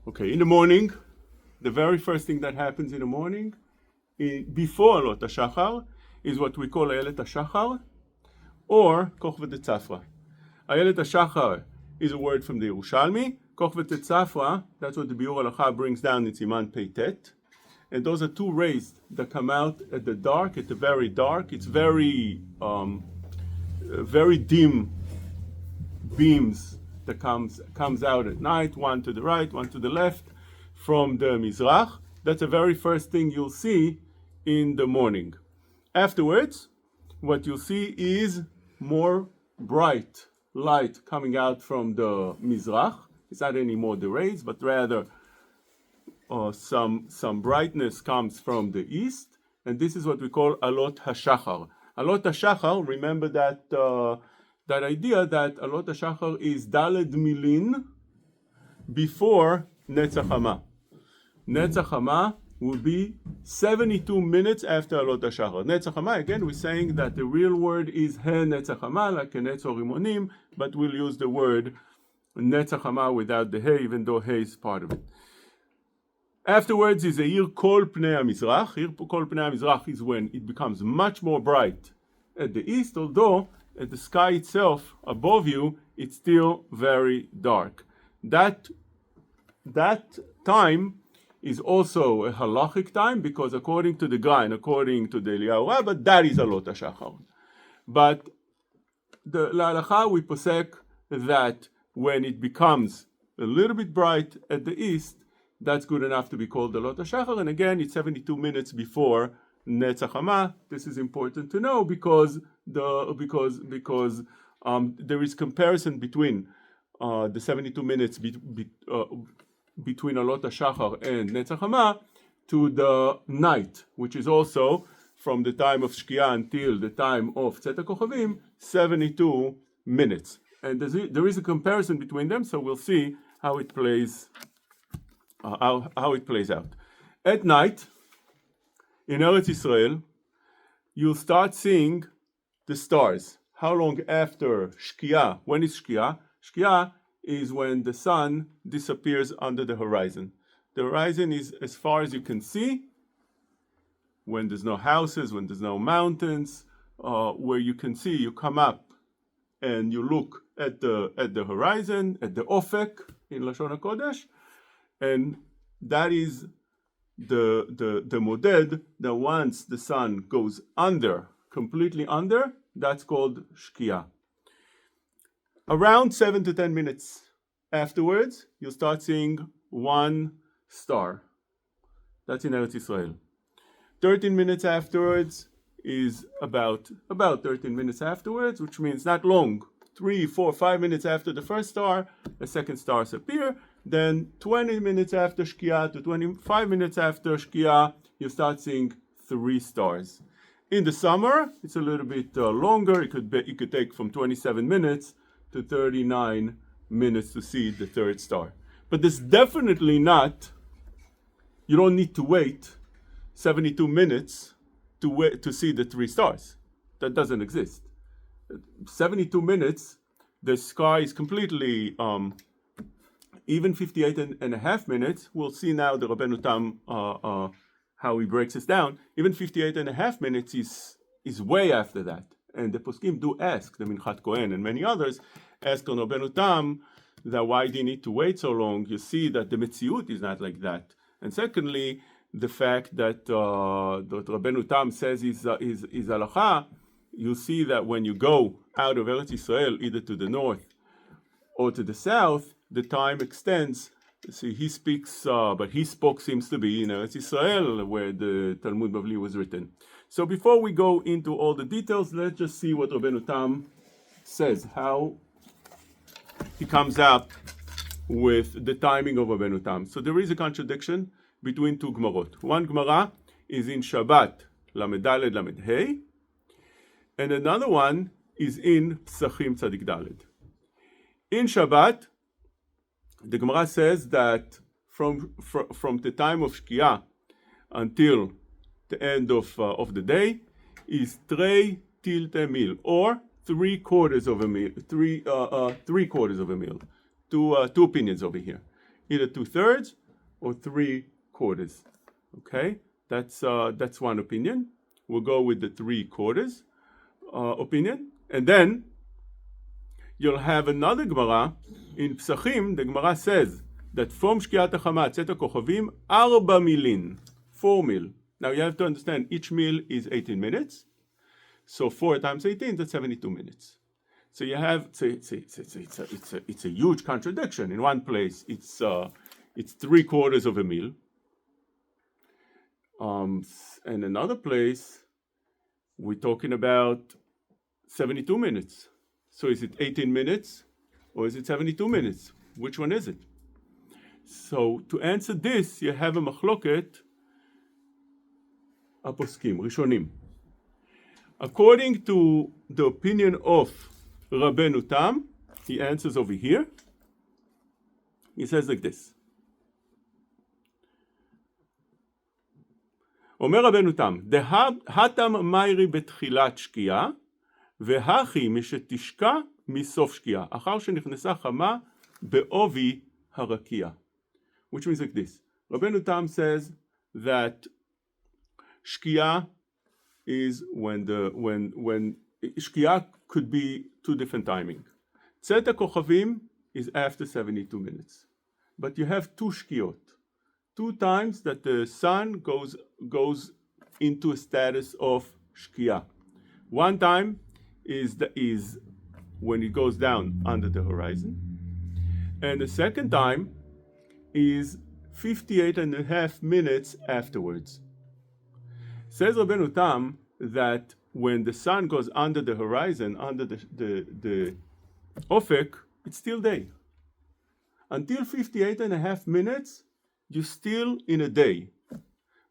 Okay, in the morning, the very first thing that happens in the morning, before Alot HaShachar, is what we call Ayelet HaShachar, or Kochvet Tzafra. Ayelet HaShachar is a word from the Yerushalmi. Kochvet Tzafra, that's what the Biur Halacha brings down in Siman Pei Tet. And those are two rays that come out at the dark, at the very dark. It's very dim beams that comes out at night, one to the right, one to the left, from the Mizrach. That's the very first thing you'll see in the morning. Afterwards, what you'll see is more bright light coming out from the Mizrach. It's not anymore the rays, but rather some brightness comes from the east, and this is what we call Alot HaShachar. Alot HaShachar, remember that idea that Alot HaShachar is Daled Milin before Netzach Hama. Netzach Hama will be 72 minutes after Alot HaShachar. Netzach Hama, again, we're saying that the real word is He Netzach Hama, like a Netzor Rimonim, but we'll use the word Netzach Hama without the He, even though He is part of it. Afterwards is a Yir Kol Pnei HaMizrach. Yir Kol Pnei HaMizrach is when it becomes much more bright at the east, although at the sky itself above you, it's still very dark. That time is also a halachic time, because according to the Gra and according to the Eliyahu Rabbah, that is Alot HaShachar. But the halacha we posek that when it becomes a little bit bright at the east, that's good enough to be called Alot HaShachar. And again, it's 72 minutes before Netzach Hama. This is important to know because there is comparison between the 72 minutes between Alot HaShachar and Netzach Hama to the night, which is also from the time of Shkia until the time of Tzet HaKochavim, 72 minutes. And there is a comparison between them, so we'll see how it plays out. At night, in Eretz Yisrael, you'll start seeing the stars. How long after Shkia? When is Shkia? Shkia is when the sun disappears under the horizon. The horizon is as far as you can see, when there's no houses, when there's no mountains, where you can see, you come up and you look at the horizon, at the Ofek in Lashon HaKodesh, and that is the moded that once the sun goes under, completely under, that's called Shkia. Around 7 to 10 minutes afterwards, you'll start seeing one star. That's in Eretz Yisrael. 13 minutes afterwards is about 13 minutes afterwards, which means not long. 3, 4, 5 minutes after the first star, the second stars appear. Then 20 minutes after Shkia to 25 minutes after Shkia, you start seeing 3 stars. In the summer, it's a little bit longer. It could take from 27 minutes to 39 minutes to see the third star. But there's definitely not, you don't need to wait 72 minutes to see the 3 stars. That doesn't exist. 72 minutes, the sky is completely, even 58 and a half minutes, we'll see now the Rabenu Tam, how he breaks this down. Even 58 and a half minutes is way after that. And the poskim do ask, the Minchat Kohen and many others, ask on Rabenu Tam that why do you need to wait so long? You see that the Metziut is not like that. And secondly, the fact that Rabenu Tam says is halacha, you see that when you go out of Eretz Yisrael, either to the north or to the south, the time extends. See, he speaks, but his spoke seems to be in Eretz Yisrael, where the Talmud Bavli was written. So before we go into all the details, let's just see what Rabenu Tam says, how he comes up with the timing of Rabenu Tam. So there is a contradiction between 2 Gemarot. One Gemara is in Shabbat, Lamed Daled, Lamed Hey, and another one is in Psachim Tzadik Daled. In Shabbat, the Gemara says that from the time of Shkia until the end of the day is trei tilte mil, or 3/4 of a meal. 3/4 of a meal. Two opinions over here. either 2/3 or 3/4. Okay, that's one opinion. We'll go with the 3/4 opinion, and then you'll have another Gemara in Psachim. The Gemara says that from Shkiat HaChama Tzet HaKochavim 4 milin, 4 mil. Now you have to understand each meal is 18 minutes, so 4 times 18, that's 72 minutes. So you have it's a huge contradiction. In one place it's 3/4 of a meal, and another place we're talking about 72 minutes. So is it 18 minutes or is it 72 minutes? Which one is it? So to answer this, you have a machloket aposkim, rishonim. According to the opinion of Rabenu Tam, he answers over here. He says like this. אומר רבנו תם, דהתם מיירי בתחילת שקיעה, והכי משתשקע מסוף שקיעה, אחר שנכנסה חמה בעובי הרקיע. Which means like this. Rabenu Tam says that שקיעה is when שקיעה could be 2 different timing. צאת הכוכבים is after 72 minutes. But you have 2 שקיעות. 2 times that the sun goes into a status of shkia. One time is when it goes down under the horizon, and the second time is 58.5 minutes afterwards. Says Rabenu Tam that when the sun goes under the horizon, under the ofek, it's still day. Until 58.5 minutes, you're still in a day.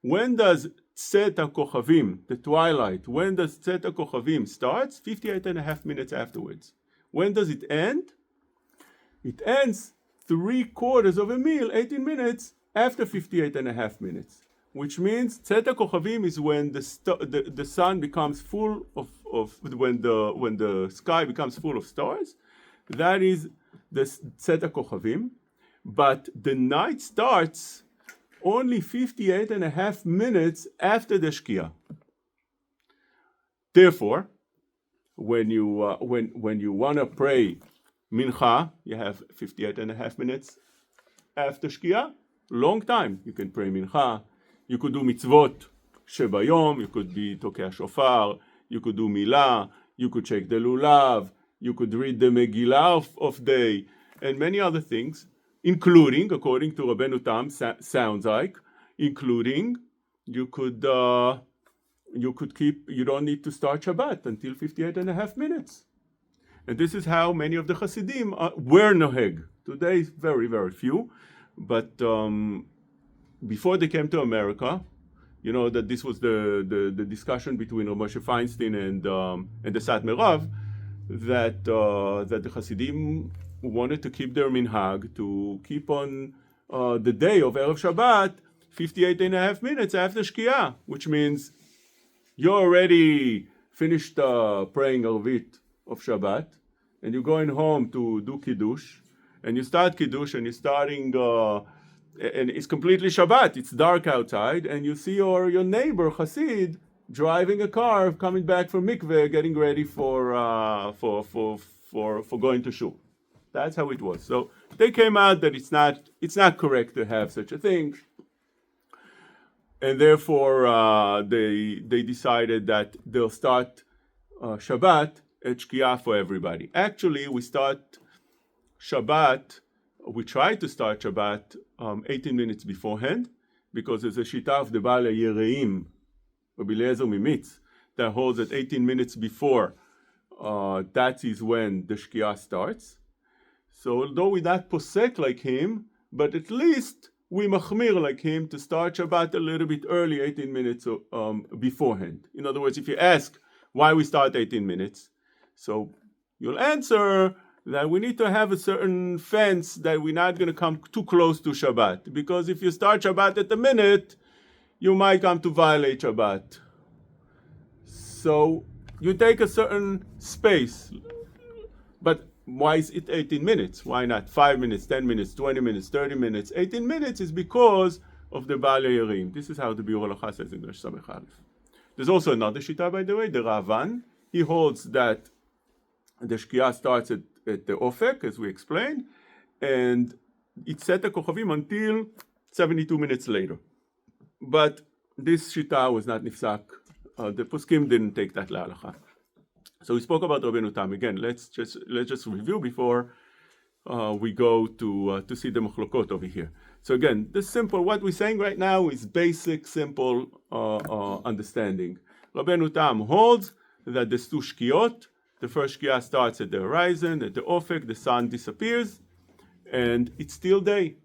When does Tzet HaKochavim, the twilight, when does Tzet HaKochavim starts? 58.5 minutes afterwards. When does it end? It ends 3/4 of a meal, 18 minutes, after 58.5 minutes. Which means Tzet HaKochavim is when the sun becomes full when the sky becomes full of stars. That is the Tzet HaKochavim. But the night starts only 58.5 minutes after the Shkia. Therefore, when you want to pray Mincha, you have 58.5 minutes after Shkia. Long time. You can pray Mincha. You could do mitzvot shebayom. You could be tokeh shofar. You could do milah. You could shake the lulav. You could read the Megillah of day, and many other things. Including, according to Rabenu Tam, sounds like, including you could keep, you don't need to start Shabbat until 58.5 minutes. And this is how many of the Hasidim were noheg. Today, very, very few. But before they came to America, you know that this was the discussion between Moshe Feinstein and the Satmar Rav, that the Hasidim wanted to keep their minhag, to keep on the day of Erev Shabbat 58.5 minutes after Shkia, which means you already finished praying Arvit of Shabbat, and you're going home to do Kiddush, and you start Kiddush, and you're starting, and it's completely Shabbat, it's dark outside, and you see your neighbor, Hasid, driving a car, coming back from mikveh, getting ready for going to shul. That's how it was. So they came out that it's not correct to have such a thing, and therefore they decided that they'll start Shabbat at Shkia for everybody. Actually, we try to start Shabbat 18 minutes beforehand, because there's a shita of the Baalei Yereim, Rabbi Eliezer Mimitz, that holds that 18 minutes before, that is when the Shkia starts. So although we're not posek like him, but at least we machmir like him to start Shabbat a little bit early, 18 minutes beforehand. In other words, if you ask why we start 18 minutes, so you'll answer that we need to have a certain fence that we're not going to come too close to Shabbat. Because if you start Shabbat at the minute, you might come to violate Shabbat. So you take a certain space. But why is it 18 minutes? Why not 5 minutes, 10 minutes, 20 minutes, 30 minutes? 18 minutes is because of the Baal Yerim. This is how the Biur Halacha says in Resh Samech Aleph. There's also another Shita, by the way, the Ravan. He holds that the Shkia starts at the Ofek, as we explained, and it's set a Kochavim until 72 minutes later. But this Shita was not Nifsak. The Poskim didn't take that La'alacha. So we spoke about Rabenu Tam. Again, let's just review before we go to see the Machlokot over here. So again, what we're saying right now is basic, simple understanding. Rabenu Tam holds that there's two Shkiot. The first Shkia starts at the horizon, at the Ofek, the sun disappears, and it's still day.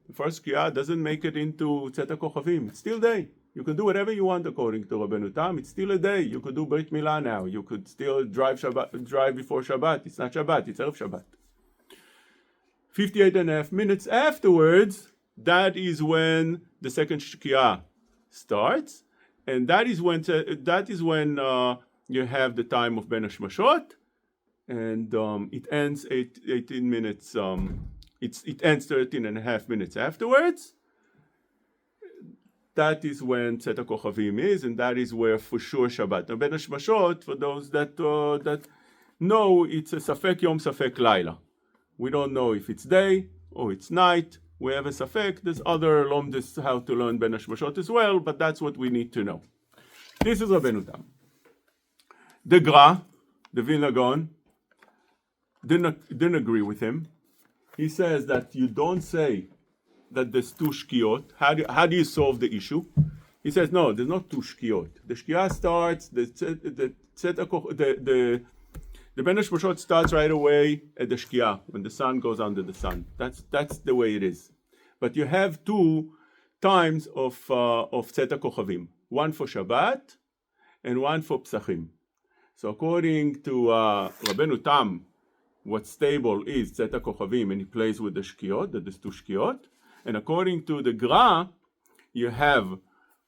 The first Shkia doesn't make it into Tzet HaKochavim. It's still day. You can do whatever you want according to Rabenu Tam. It's still a day. You could do Brit Milah now. You could still drive before Shabbat. It's not Shabbat, it's Erev Shabbat. 58.5 minutes afterwards, that is when the second Shkia starts, and that is when you have the time of Ben Hashmashot, and it ends 18 minutes. It ends 13.5 minutes afterwards. That is when Tzet HaKochavim is, and that is where for sure Shabbat. Now Ben Hashmashot, for those that know, it's a Safek Yom Safek Laila. We don't know if it's day or it's night. We have a Safek. There's other lomdes how to learn Ben Hashmashot as well, but that's what we need to know. This is Rabenu Tam. The Gra, the Vilna Gaon, didn't agree with him. He says that you don't say that there's two Shkiot. How do you solve the issue? He says, no, there's not two Shkiot. The Shkia starts, the Ben Hashmashot starts right away at the Shkia, when the sun goes under the sun. That's the way it is. But you have two times of Tzet HaKochavim, one for Shabbat and one for Psachim. So according to Rabenu Tam, what's stable is Tzet HaKochavim, and he plays with the Shkiot, that there's two Shkiot. And according to the Gra, you have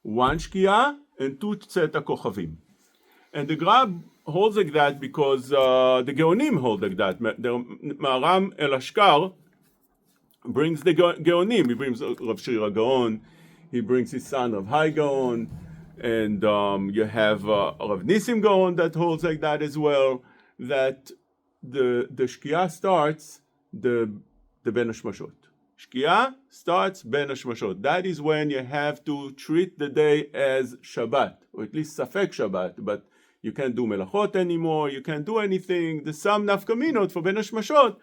one Shkia and two Tzet HaKochavim. And the Gra holds like that because the Geonim hold like that. The Maharam El Ashkar brings the Geonim. He brings Rav Shira Gaon, he brings his son Rav Hai Gaon, and you have Rav Nisim Gaon that holds like that as well, that the Shkia starts the Ben Hashmashot. Shkia starts Ben Hashmashot. That is when you have to treat the day as Shabbat, or at least Safek Shabbat, but you can't do melachot anymore, you can't do anything. There's some nafkaminot for Ben Hashmashot,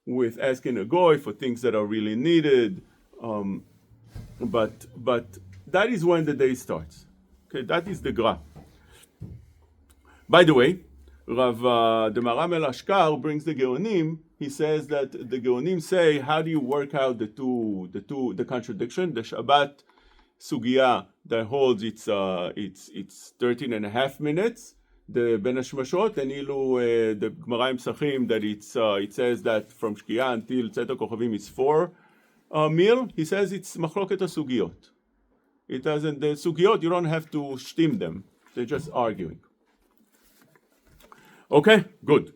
with asking a goy for things that are really needed. But that is when the day starts. Okay, that is the Gra. By the way, the Maharam El Ashkar brings the Geonim. He says that the Geonim say, how do you work out the contradiction? The Shabbat Sugya that holds it's 13.5 minutes. The Ben Hashmashot, and Ilu the Gemara in Psachim that it says that from Shkia until Tzet HaKochavim is 4 meal. He says it's Machloket HaSugiot. It doesn't. The Sugiot you don't have to shtim them. They're just arguing. Okay, good.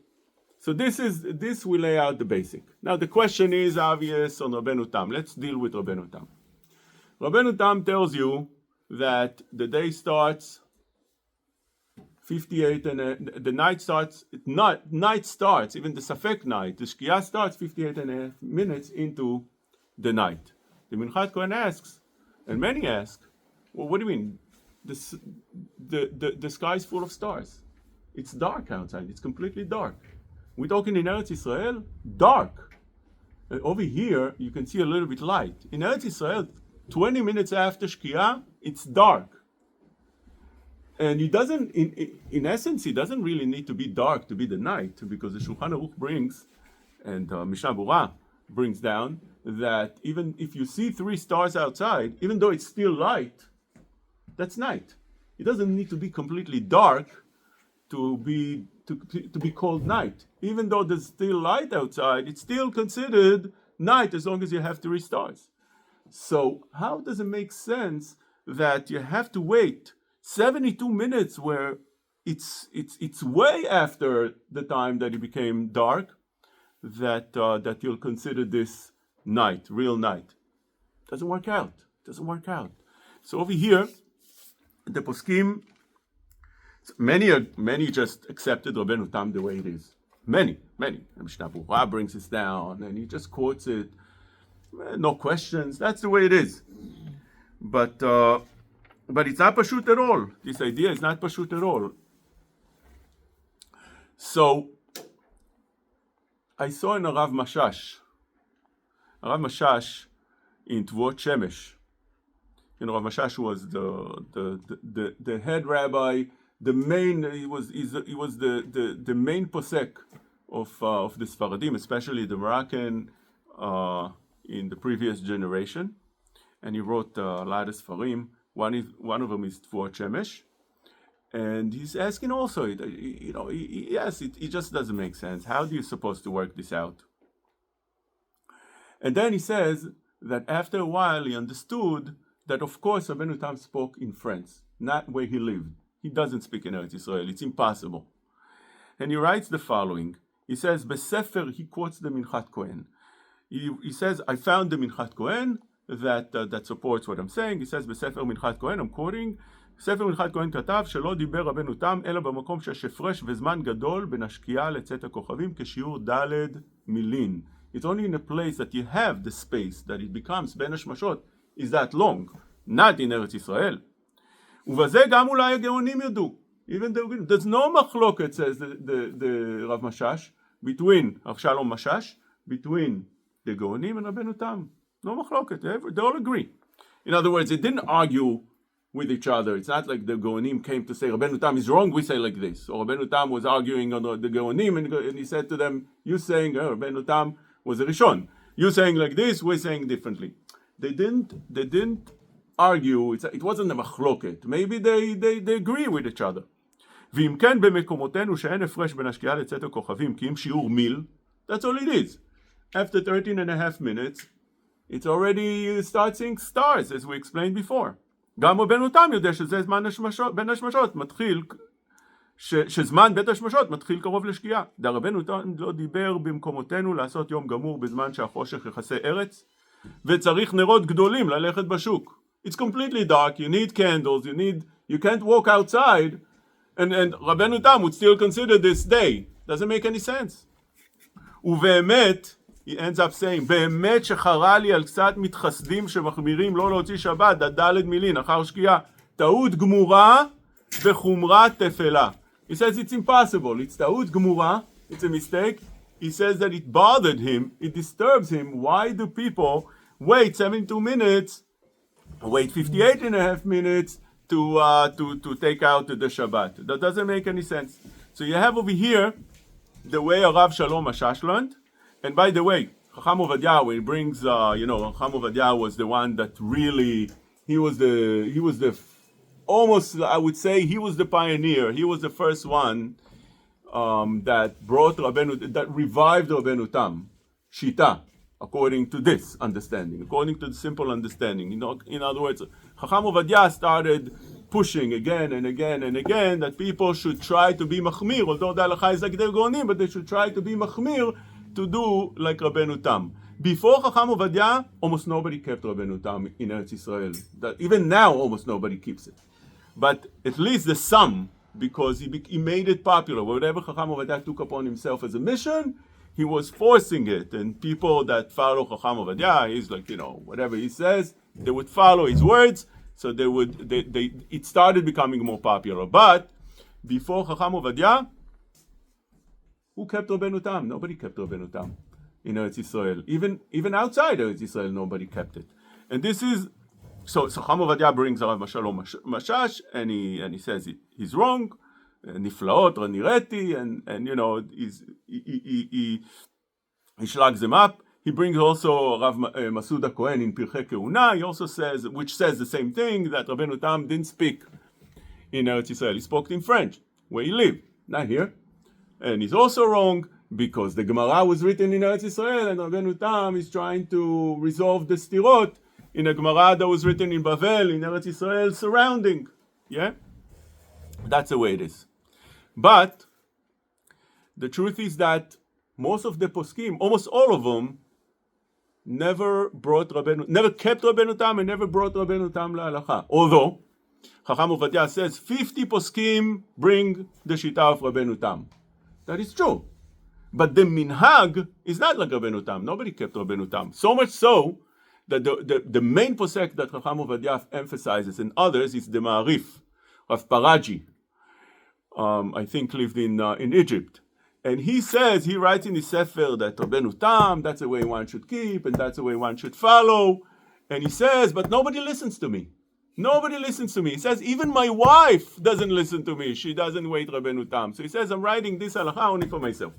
So this will lay out the basic. Now the question is obvious on Rabenu Tam. Let's deal with Rabenu Tam. Rabenu Tam tells you that the day starts 58 and the night starts. Night starts, even the Safek night. The Shkia starts 58.5 minutes into the night. The Minchat Kohen asks, and many ask, well, what do you mean? The sky is full of stars. It's dark outside. It's completely dark. We're talking in Eretz Israel, dark. Over here, you can see a little bit light. In Eretz Israel, 20 minutes after Shkia, it's dark. And it doesn't, in essence, it doesn't really need to be dark to be the night, because the Shulchan Aruch brings, and Mishnah Berurah brings down, that even if you see 3 stars outside, even though it's still light, that's night. It doesn't need to be completely dark to be called night. Even though there's still light outside, it's still considered night as long as you have 3 stars. So how does it make sense that you have to wait 72 minutes where it's way after the time that it became dark, that you'll consider this night, real night. Doesn't work out. So over here, the poskim, many just accepted Rabenu Tam the way it is. Many. Mishnah Berurah brings this down, and he just quotes it. No questions. That's the way it is. But it's not pashut at all. This idea is not pashut at all. So I saw in a Rav Mashash in Tvot Shemesh. Rav Mashash was the head rabbi, the main. He was the main posek of the Sfaradim, especially the Moroccan in the previous generation, and he wrote a lot of Sfarim. One of them is Tvot Shemesh, and he's asking also, it just doesn't make sense. How do you supposed to work this out? And then he says that after a while he understood that of course Rabenu Tam spoke in France, not where he lived. He doesn't speak in Eretz Yisrael. It's impossible. And he writes the following. He says, Besefer, he quotes the Minchat Kohen. He says, I found the Minchat Kohen that supports what I'm saying. He says, Besefer Minchat Kohen, I'm quoting, ספר מנחת כהן כתב שלא דיבר רבנו תם אלא במקום שיש הפרש וזמן גדול בין השקיעה לצאת הכוכבים כשיעור ד' מילין. It's only in a place that you have the space that it becomes בין השמשות is that long, not in ארץ ישראל. ובזה גם אולי הגאונים ידעו. Even there's no מחלוקת, says the Rav Mashash, between Rav Shalom Mashash, between the גאונים and רבנו תם. No מחלוקת, they all agree. In other words, they didn't argue with each other. It's not like the Gaonim came to say Rabenu Tam is wrong, we say like this. Or Rabenu Tam was arguing on the Gaonim and he said to them, you saying Rabenu Tam was a Rishon. You saying like this, we're saying differently. They didn't argue. It wasn't a machloket. Maybe they agree with each other. ואם כן במקומותינו שאין הפרש בין השקיעה לצאת הכוכבים כי אם שיעור מיל, that's all it is. After 13 and a half minutes, it's already start seeing stars, as we explained before. גם רבנו תם יודע שזה זמן בין השמשות מתחיל, שזמן בית השמשות מתחיל קרוב לשקיעה. רבנו תם לא דיבר במקומותינו לעשות יום גמור בזמן שהחושך יכסה ארץ, וצריך נרות גדולים ללכת בשוק. It's completely dark, you need candles, you can't walk outside, and רבנו תם would still consider this day. Doesn't make any sense. ובאמת, he ends up saying, באמת שחרה לי על קצת מתחסדים שמחמירים לא להוציא שבת, ד' מילין, אחר שקיעה, טעות גמורה וחומרה תפלה. He says it's impossible, it's טעות גמורה, it's a mistake. He says that it bothered him, it disturbs him. Why do people wait 72 minutes, wait 58 and a half minutes to take out the Shabbat? That doesn't make any sense. So you have over here the way Rav Shalom Mashash learned. And by the way, Chacham Ovadia, when he brings, Chacham Ovadia was the one that really, he was the almost, I would say, he was the pioneer. He was the first one that brought Rabenu, that revived Rabenu Tam, Shita, according to this understanding, according to the simple understanding. In other words, Chacham Ovadia started pushing again and again and again that people should try to be machmir, although the halacha is like they're gonim, but they should try to be machmir, to do like Rabenu Tam. Before Chacham Ovadia, almost nobody kept Rabenu Tam in Eretz Yisrael. Even now, almost nobody keeps it. But at least the some, because he made it popular. Whatever Chacham Ovadia took upon himself as a mission, he was forcing it. And people that follow Chacham Ovadia, he's like, whatever he says, they would follow his words. So it started becoming more popular. But before Chacham Ovadia, who kept Rabenu Tam? Nobody kept Rabenu Tam in Eretz Yisrael. Even outside Eretz Yisrael, nobody kept it. And this is, so Chacham Ovadia brings Rav Shalom Mashash, and he says he's wrong, niflaot, ranireti, and he shrugs them up. He brings also Rav Masuda Cohen in Pirchei Keuna. He also says, which says the same thing, that Rabenu Tam didn't speak in Eretz Yisrael. He spoke in French, where he lived, not here. And he's also wrong because the Gemara was written in Eretz Yisrael and Rabenu Tam is trying to resolve the stirot in a Gemara that was written in Bavel, in Eretz Yisrael surrounding. Yeah? That's the way it is. But the truth is that most of the poskim, almost all of them, never kept Rabenu Tam and never brought Rabenu Tam la'alacha. Although, Chacham Ovadia says 50 poskim bring the shita of Rabenu Tam. That is true. But the minhag is not like Rabenu Tam. Nobody kept Rabenu Tam. So much so that the main posek that Chacham Ovadia emphasizes and others is the Ma'arif, Rav Paraji, I think lived in Egypt. And he writes in his Sefer that Rabenu Tam, that's the way one should keep, and that's the way one should follow. And he says, but nobody listens to me. Nobody listens to me. He says, even my wife doesn't listen to me. She doesn't wait Rabenu Tam. So he says, I'm writing this halacha only for myself.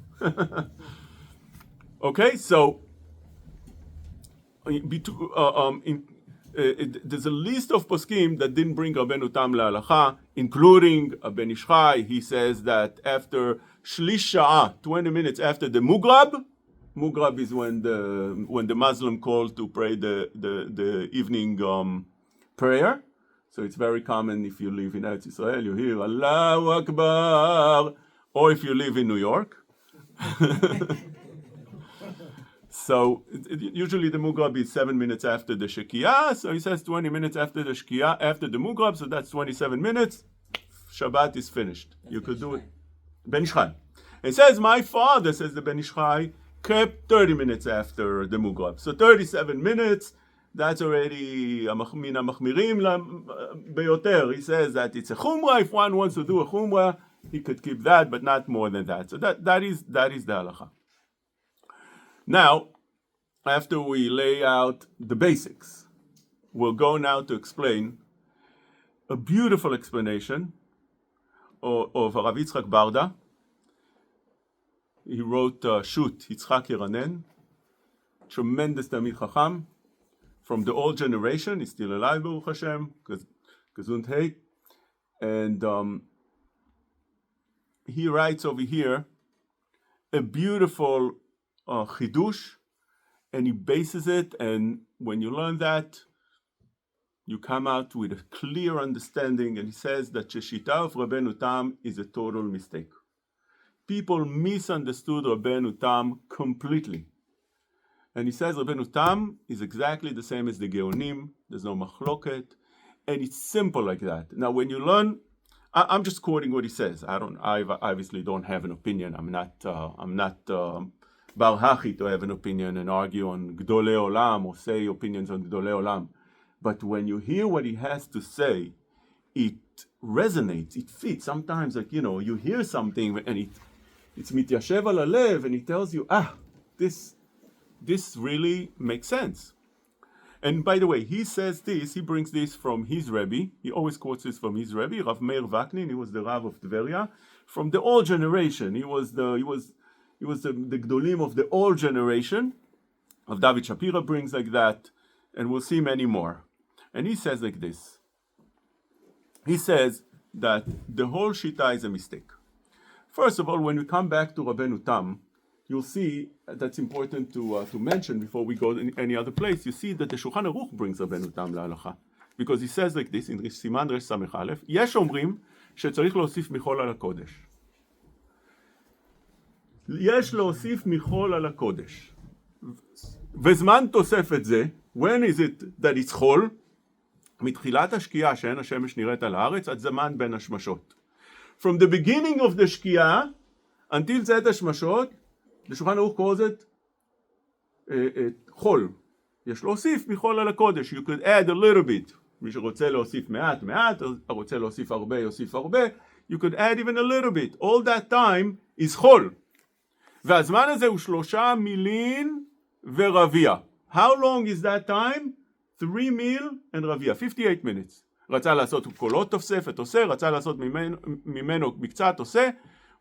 Okay, so there's a list of poskim that didn't bring Rabenu Tam la'alacha, including Ben Ish Chai. He says that after Shlish Sha'ah, 20 minutes after the Mugrab is when the Muslim call to pray the evening prayer. So it's very common if you live in Eretz Israel, you hear Allahu Akbar, or if you live in New York. So usually the Mugrab is 7 minutes after the Shekiyah, so he says 20 minutes after the Shekiyah, after the Mugrab, so that's 27 minutes. Shabbat is finished. You could do it. Ben Ish Chai. It says, my father, says the Ben Ish Chai, kept 30 minutes after the Mugrab. So 37 minutes, that's already mina machmirim beyoter. He says that it's a chumrah. If one wants to do a chumrah, he could keep that, but not more than that. So that is the halacha. Now, after we lay out the basics, we'll go now to explain a beautiful explanation of Rav Yitzchak Barda. He wrote Shut Yitzchak Yeranen, tremendous Talmid Chacham from the old generation. He's still alive, Baruch Hashem, Gesundheit. And he writes over here a beautiful chidush, and he bases it, and when you learn that, you come out with a clear understanding, and he says that Sheshita of Rabenu Tam is a total mistake. People misunderstood Rabenu Tam completely. And he says Rabenu Tam is exactly the same as the Geonim, there's no machloket, and it's simple like that. Now when you learn, I'm just quoting what he says. I obviously don't have an opinion. I'm not Bar Hachi to have an opinion and argue on Gdolei Olam or say opinions on Gdolei Olam. But when you hear what he has to say, it resonates, it fits. Sometimes, like, you hear something and it's mityashev al halev, and it tells you, this really makes sense. And by the way, he says this, he brings this from his Rebbe. He always quotes this from his Rebbe, Rav Meir Vaknin. He was the Rav of Tveria. From the old generation, he was the Gdolim of the old generation. Of David Shapira brings like that, and we'll see many more. And he says like this. He says that the whole Shita is a mistake. First of all, when we come back to Rabenu Tam, you'll see that's important to mention before we go in any other place. You see that the Shulchan Aruch brings Rabenu Tam להלכה. Because he says like this, in סימן רש סמך א', יש אומרים שצריך להוסיף מחול על הקודש. יש להוסיף מחול על הקודש. וזמן תוספת זה, when is it that it's חול? מתחילת השקיעה שאין השמש נראית על הארץ, עד זמן בין השמשות. From the beginning of the שקיעה, until צאת השמשות, the Shulchan Aruch calls it חול. יש להוסיף מחול על הקודש. You could add a little bit. מי שרוצה להוסיף מעט, מעט, רוצה להוסיף הרבה, יוסיף הרבה. You could add even a little bit. All that time is חול. והזמן הזה הוא 3 מילין ורביע. How long is that time? 3 מיל and רביע. 58 minutes. רצה לעשות קולות תוספת עושה, רצה לעשות ממנו מקצת עושה,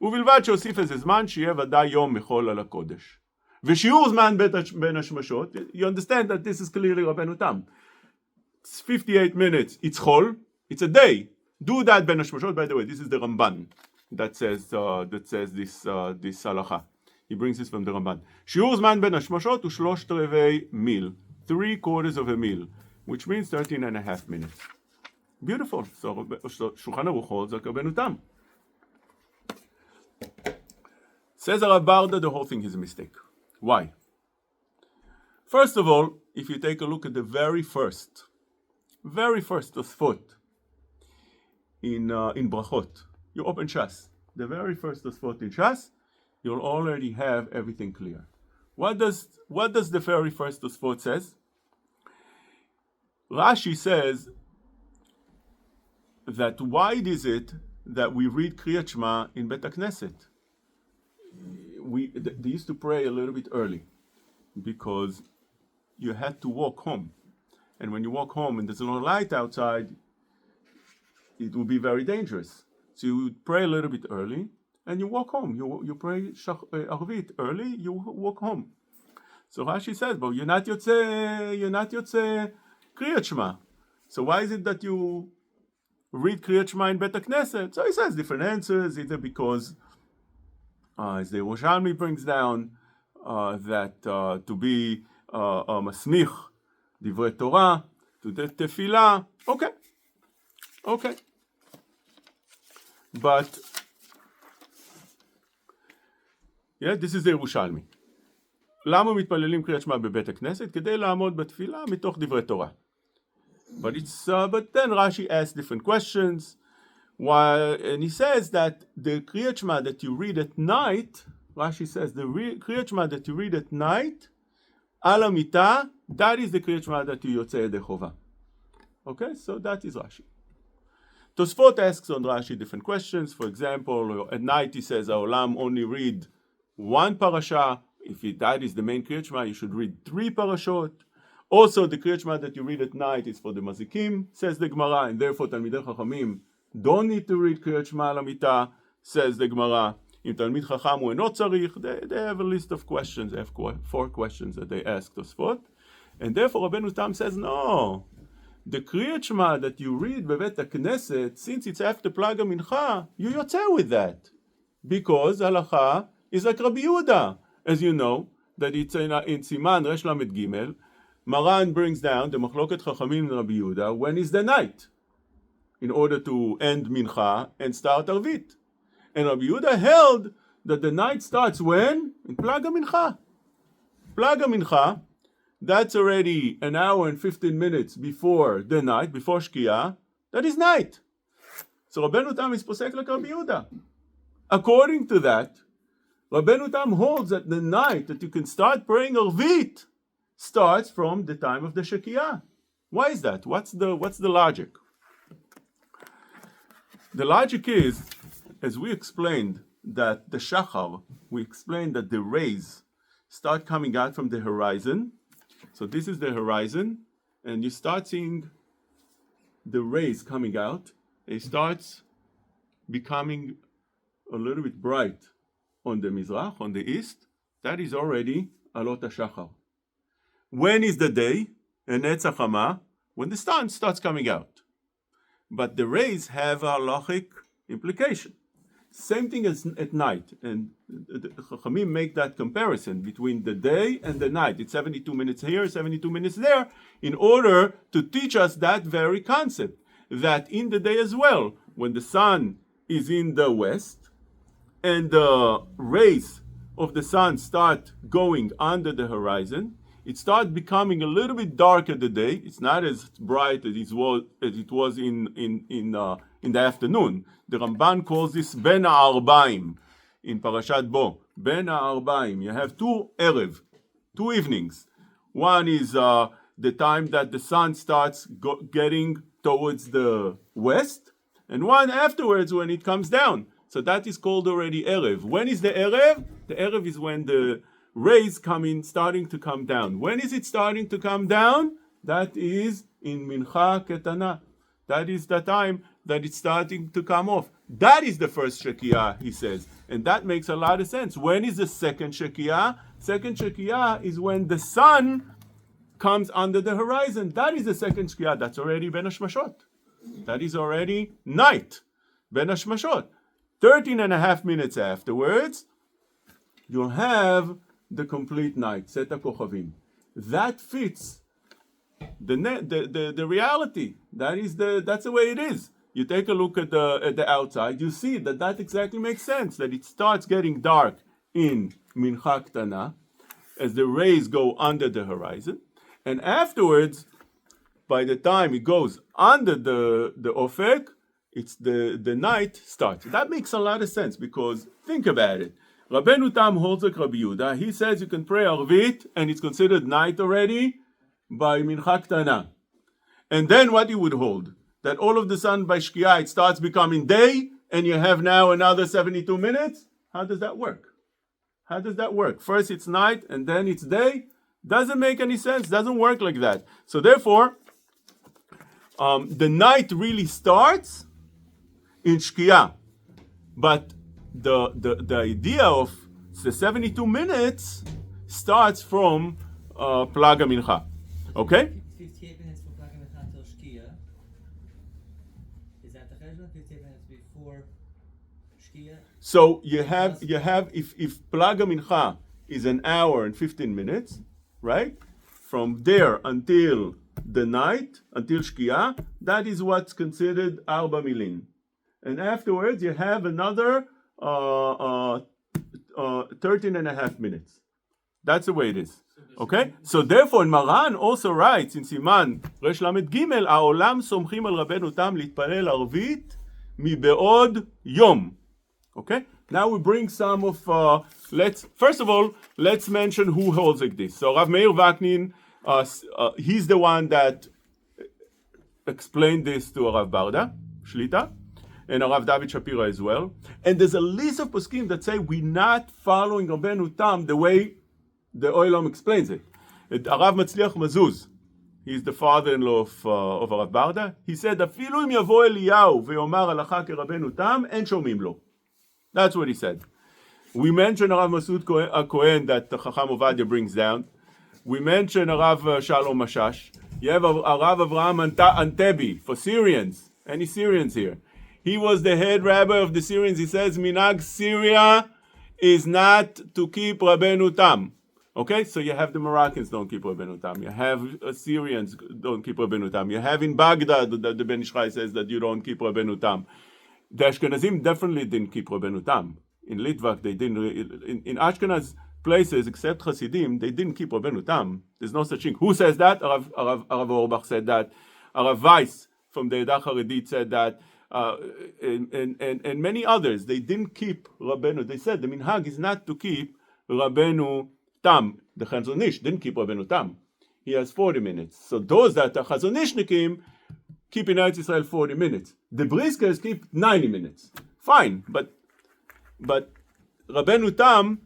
ובלבד שהוסיף איזה זמן שיהיה ודאי יום מחול על הקודש. ושיעור זמן בין השמשות, you understand that this is clearly Rabenu Tam. It's 58 minutes, it's חול, it's a day. Do that בין השמשות, by the way, this is the Ramban that says this halacha. He brings this from the Ramban. שיעור זמן בין השמשות הוא 3/4 מיל, 3/4 of a meal, which means 13.5 minutes. Beautiful. So Shulchan Aruch holds like Rabenu Tam. Says Arabarda, the whole thing is a mistake. Why? First of all, if you take a look at the very first Tosfot in Brachot, you open Shas, the very first Tosfot in Shas, you'll already have everything clear. What does the very first Tosfot says? Rashi says that why is it that we read Kriyat Shema in Bet HaKnesset? They used to pray a little bit early because you had to walk home. And when you walk home and there's no light outside, it will be very dangerous. So you would pray a little bit early and you walk home. You pray Arvit early, you walk home. So Rashi says, but you're not Yotze Kriyat Shema. So why is it that you read Kriyat Shema in Bet HaKnesset? So he says different answers, either because, as the Yerushalmi brings down, that to be Masmich, Divrei Torah, to the Tefillah, okay. But, this is the Yerushalmi. למה מתפללים קריאת שמע בבית הכנסת? כדי לעמוד בתפילה מתוך דברי תורה. But then Rashi asks different questions. And he says that the Kriyat Shema that you read at night, Rashi says the Kriyat Shema that you read at night, al hamita, that is the Kriyat Shema that you yotze yedei chova. Okay, so that is Rashi. Tosfot asks on Rashi different questions. For example, at night he says, Haolam only read one parasha. If that is the main Kriyat Shema, you should read 3 parashot. Also, the Kriyat Shema that you read at night is for the Mazikim, says the Gemara, and therefore Talmidei Chachamim don't need to read Kriyat Shema al hamita, says the Gemara. Im Talmid Chacham hu eno tzarich, they have a list of questions. They have 4 questions that they ask Tosfot. And therefore Rabenu Tam says, no, the Kriyat Shema that you read Bevet HaKnesset, since it's after Plaga Mincha, you yotze with that. Because halacha is like Rabbi Yehuda. As you know, that it's in Siman Resh Lamed Gimel, Maran brings down the Machloket Chachamim and Rabbi Yehuda when is the night, in order to end Mincha and start Arvit. And Rabbi Yehuda held that the night starts when? In Plaga Mincha. Plaga Mincha, that's already an hour and 15 minutes before the night, before Shkia, that is night. So Rabbeinu Tam is posek like Rabbi Yehuda. According to that, Rabbeinu Tam holds that the night that you can start praying Arvit starts from the time of the Shekiyah. Why is that? What's the logic? The logic is, as we explained, that the Shachar, we explained that the rays start coming out from the horizon. So this is the horizon, and you start seeing the rays coming out. It starts becoming a little bit bright on the Mizrach, on the east. That is already Alot HaShachar. When is the day? And Netzach Hama, when the sun starts coming out. But the rays have a halachic implication. Same thing as at night. And the Chachamim make that comparison between the day and the night. It's 72 minutes here, 72 minutes there, in order to teach us that very concept. That in the day as well, when the sun is in the west, and the rays of the sun start going under the horizon, it starts becoming a little bit darker the day. It's not as bright as it was in the afternoon. The Ramban calls this Ben Ha'arbaim in Parashat Bo. Ben Ha'arbaim. You have 2 erev, 2 evenings. One is the time that the sun starts getting towards the west, and one afterwards when it comes down. So that is called already Erev. When is the Erev? The Erev is when the rays starting to come down. When is it starting to come down? That is in Mincha Ketana. That is the time that it's starting to come off. That is the first Shekiyah, he says. And that makes a lot of sense. When is the second Shekiyah? Second Shekiyah is when the sun comes under the horizon. That is the second Shekiyah. That's already Ben Hashmashot. That is already night. Ben Hashmashot. 13 and a half minutes afterwards, you'll have the complete night, Set HaKochavim. That fits the reality. That's the way it is. You take a look at the outside, you see that exactly makes sense, that it starts getting dark in Mincha Ktana, as the rays go under the horizon, and afterwards, by the time it goes under the Ofek, it's the night starts. That makes a lot of sense because think about it. Rabenu Tam holds like Rabbi Yehuda. He says you can pray Arvit and it's considered night already by Mincha Ktana. And then what he would hold? That all of the sudden by Shkia it starts becoming day and you have now another 72 minutes? How does that work? How does that work? First it's night and then it's day? Doesn't make any sense. Doesn't work like that. So therefore, the night really starts in Shkia. But the idea of the 72 minutes starts from Plaga Mincha. Okay? 58 minutes from Plaga Mincha till Shkia. Is that the cheshbon? 58 minutes before Shkia? So you have if Plaga Mincha is an hour and 15 minutes, right? From there until the night, until Shkia, that is what's considered Arba Milin. And afterwards you have another 13 and a half minutes. That's the way it is. Okay? So therefore, Maran also writes in Siman Resh Lamed Gimel, העולם סומכים על רבנו תם להתפלל ערבית מבעוד יום. Okay? Now we bring some of, first of all, let's mention who holds like this. So Rav Meir Vaknin, he's the one that explained this to Rav Barda, Shlita, and Rav David Shapira as well. And there's a list of poskim that say we're not following Rabenu Tam the way the Oilam explains it. Rav Matzliach Mazuz, he's the father-in-law of Rav Barda. He said, "Afilu im yavo Eliyahu ve'omar halacha keRabenu Tam, en shomim lo." That's what he said. We mentioned Rav Masud Cohen that the Chacham Ovadia brings down. We mentioned Rav Shalom Mashash. You have Rav Avraham Antebi for Syrians. Any Syrians here? He was the head rabbi of the Syrians. He says, Minag Syria is not to keep Rabenu Tam. Okay, so you have the Moroccans don't keep Rabenu Tam. You have Syrians don't keep Rabenu Tam. You have in Baghdad that the Ben Ishchai says that you don't keep Rabenu Tam. The Ashkenazim definitely didn't keep Rabenu Tam. In Litvak, they didn't. In Ashkenaz places, except Hasidim, they didn't keep Rabenu Tam. There's no such thing. Who says that? Arav Orbach said that. Arav Weiss from the Edah Haredit said that. And many others, they didn't keep Rabenu. They said the minhag is not to keep Rabenu Tam. The Chazon Ish didn't keep Rabenu Tam. He has 40 minutes. So those that are Chazon Ishnikim keep in Eretz Yisrael 40 minutes. The Briskers keep 90 minutes. Fine, but Rabenu Tam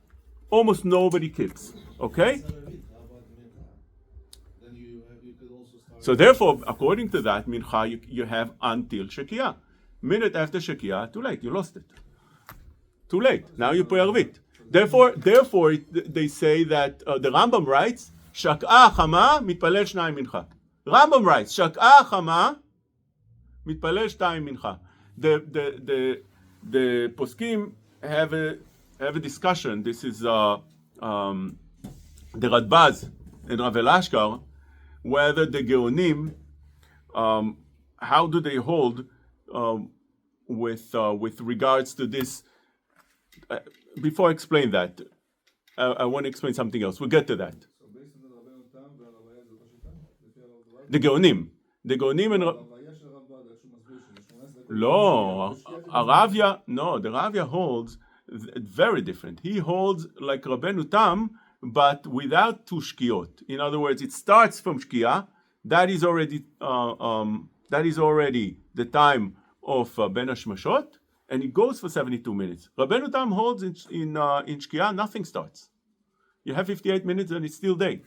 almost nobody keeps. Okay? So therefore, according to that, Mincha you have until Shekia. Minute after Shekia, too late, you lost it. Too late. Now you pray Arvit. Therefore, they say that the Rambam writes, Shak'a chama mitpalel shnayim mincha. Rambam writes, Shak'a chama mitpalel shnayim mincha. The poskim have a discussion. This is the Radbaz and Rav Elashkar, whether the Geonim, how do they hold with regards to this? Before I explain that, I want to explain something else. We'll get to that. The Geonim and the Ravya holds very different. He holds like Rabenu Tam, but without two shkiot. In other words, it starts from shkia. That is already the time of Ben Hashmashot, and it goes for 72 minutes. Rabenu Tam holds in shkia, nothing starts. You have 58 minutes and it's still day.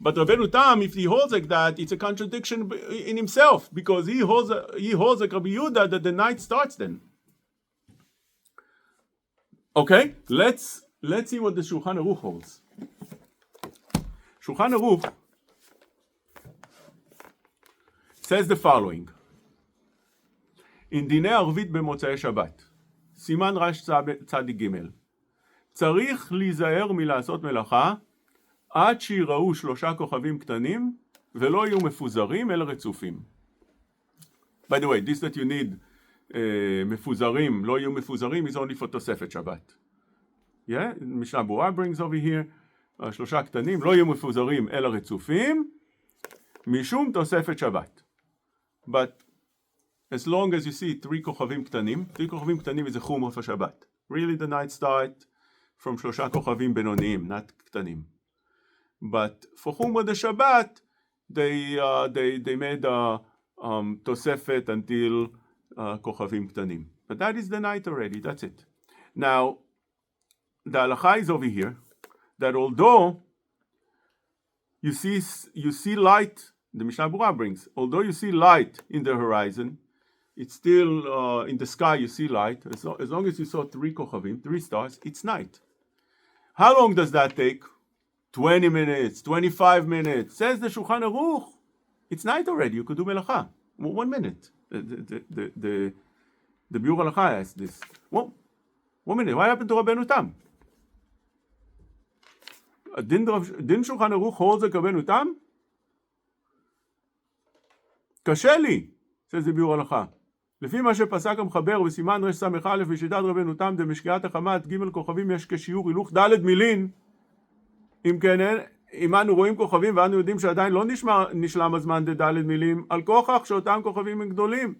But Rabenu Tam, if he holds like that, it's a contradiction in himself, because he holds like Rabbi Yehuda that the night starts then. Okay, let's see what the Shulchan Aruch holds. Shulchan Aruch says the following: in Dinei Arvit במוצאי שבת, סימן רש צדיק ג', צריך להיזהר מלעשות מלאכה עד שיראו 3 כוכבים קטנים ולא יהיו מפוזרים אלא רצופים. By the way, this that you need מפוזרים, לא יהיו מפוזרים, is only for תוספת שבת. Yeah, משנה ברורה brings over here, שלושה קטנים, לא יהיו מפוזרים אלא רצופים, משום תוספת שבת. But as long as you see 3 כוכבים קטנים, 3 כוכבים קטנים is a chum of a Shabbat. Really the night start from 3 כוכבים בינוניים, not קטנים. But for chum of the Shabbat, they made a תוספת until כוכבים קטנים. But that is the night already, that's it. Now, the halacha is over here, that although you see light, the Mishnah Berurah brings, although you see light in the horizon, it's still in the sky you see light, as long as you saw 3 kochavim, 3 stars, it's night. How long does that take? 20 minutes, 25 minutes. Says the Shulchan Aruch, it's night already, you could do melacha. 1 minute. The Biur Halacha asked this. 1 minute, what happened to Rabenu Tam? Didn't Shulchan Aruch hold the Rabenu Tam? קשה לי, says the ביאור הלכה. לפי מה שפסק המחבר בסימן רס"א בשיטת רבנו תם דמשקיעת החמת ג' כוכבים יש כשיעור הילוך ד' מילין. אם כן, אם אנו רואים כוכבים ואנו יודעים שעדיין לא נשלם הזמן ד' מילים, על כוכך שאותם כוכבים הם גדולים.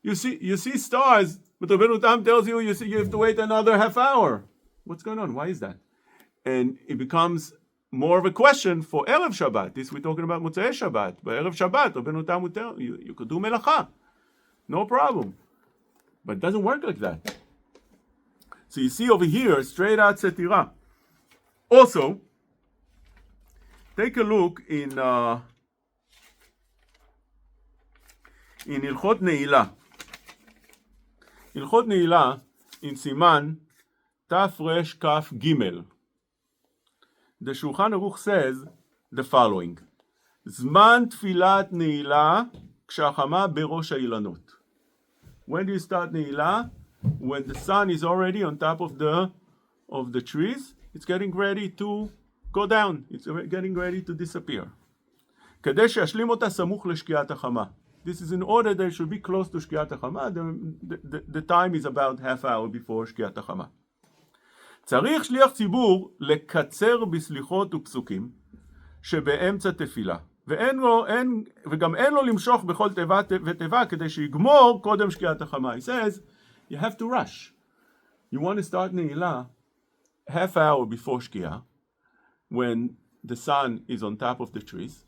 You see stars, but רבנו תם tells you you have to wait another half hour. What's going on? Why is that? And it becomes more of a question for Erev Shabbat. This we're talking about Motzei Shabbat. But Erev Shabbat, Rabenu Tam would tell you, you could do melacha. No problem. But it doesn't work like that. So you see over here, straight out Setira. Also, take a look in Ilchot Ne'ilah. Ilchot Ne'ilah, in Siman, Taf Resh Kaf Gimel. The Shulchan Aruch says the following: Zman tfilat ne'ilah kshachama berosh ha'ilonot. When do you start ne'ilah? When the sun is already on top of the trees, it's getting ready to go down. It's getting ready to disappear. כדי שישלים אותה סמוך לשקיעת החמה. This is in order that it should be close to שקיעת החמה. The time is about half hour before שקיעת החמה. צריך שליח ציבור לקצר בסליחות ופסוקים שבאמצע תפילה, וגם אין לו למשוך בכל תיבה ותיבה כדי שיגמור קודם שקיעת החמה. He says, you have to rush. You want to start נעילה half hour before שקיעה, when the sun is on top of the trees,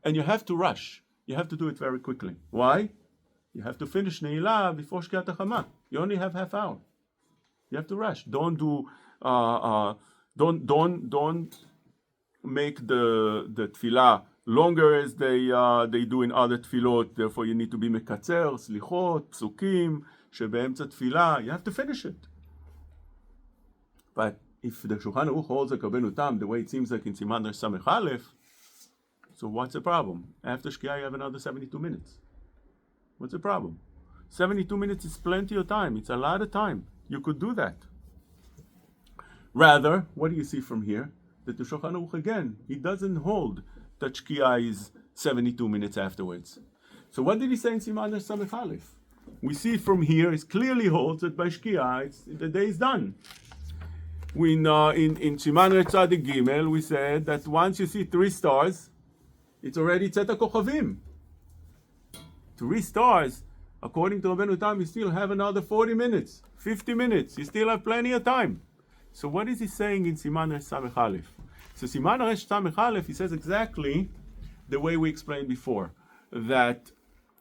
and you have to rush. You have to do it very quickly. Why? You have to finish נעילה before שקיעת החמה. You only have half hour. You have to rush. Don't make the tefillah longer as they do in other tefillot. Therefore, you need to be מקצר, סליחות, פסוקים, שבאמצע תפילה. You have to finish it. But if the Shulchan Aruch holds a Rabenu Tam the way it seems like in Siman Resh Samech Aleph, so what's the problem? After Shkia, you have another 72 minutes. What's the problem? 72 minutes is plenty of time. It's a lot of time. You could do that. Rather, what do you see from here? That the Shulchan Aruch again, he doesn't hold that Shkia is 72 minutes afterwards. So what did he say in Siman Resh Samech Aleph? We see from here, it clearly holds that by Shkia, the day is done. In Siman Resh Tzadik Gimel, we said that once you see 3 stars, it's already Tzeta Kochavim. 3 stars, according to Rabenu Tam, you still have another 40 minutes, 50 minutes. You still have plenty of time. So what is he saying in Siman Resh Samech Aleph? So Siman Resh Samech Aleph, he says exactly the way we explained before, that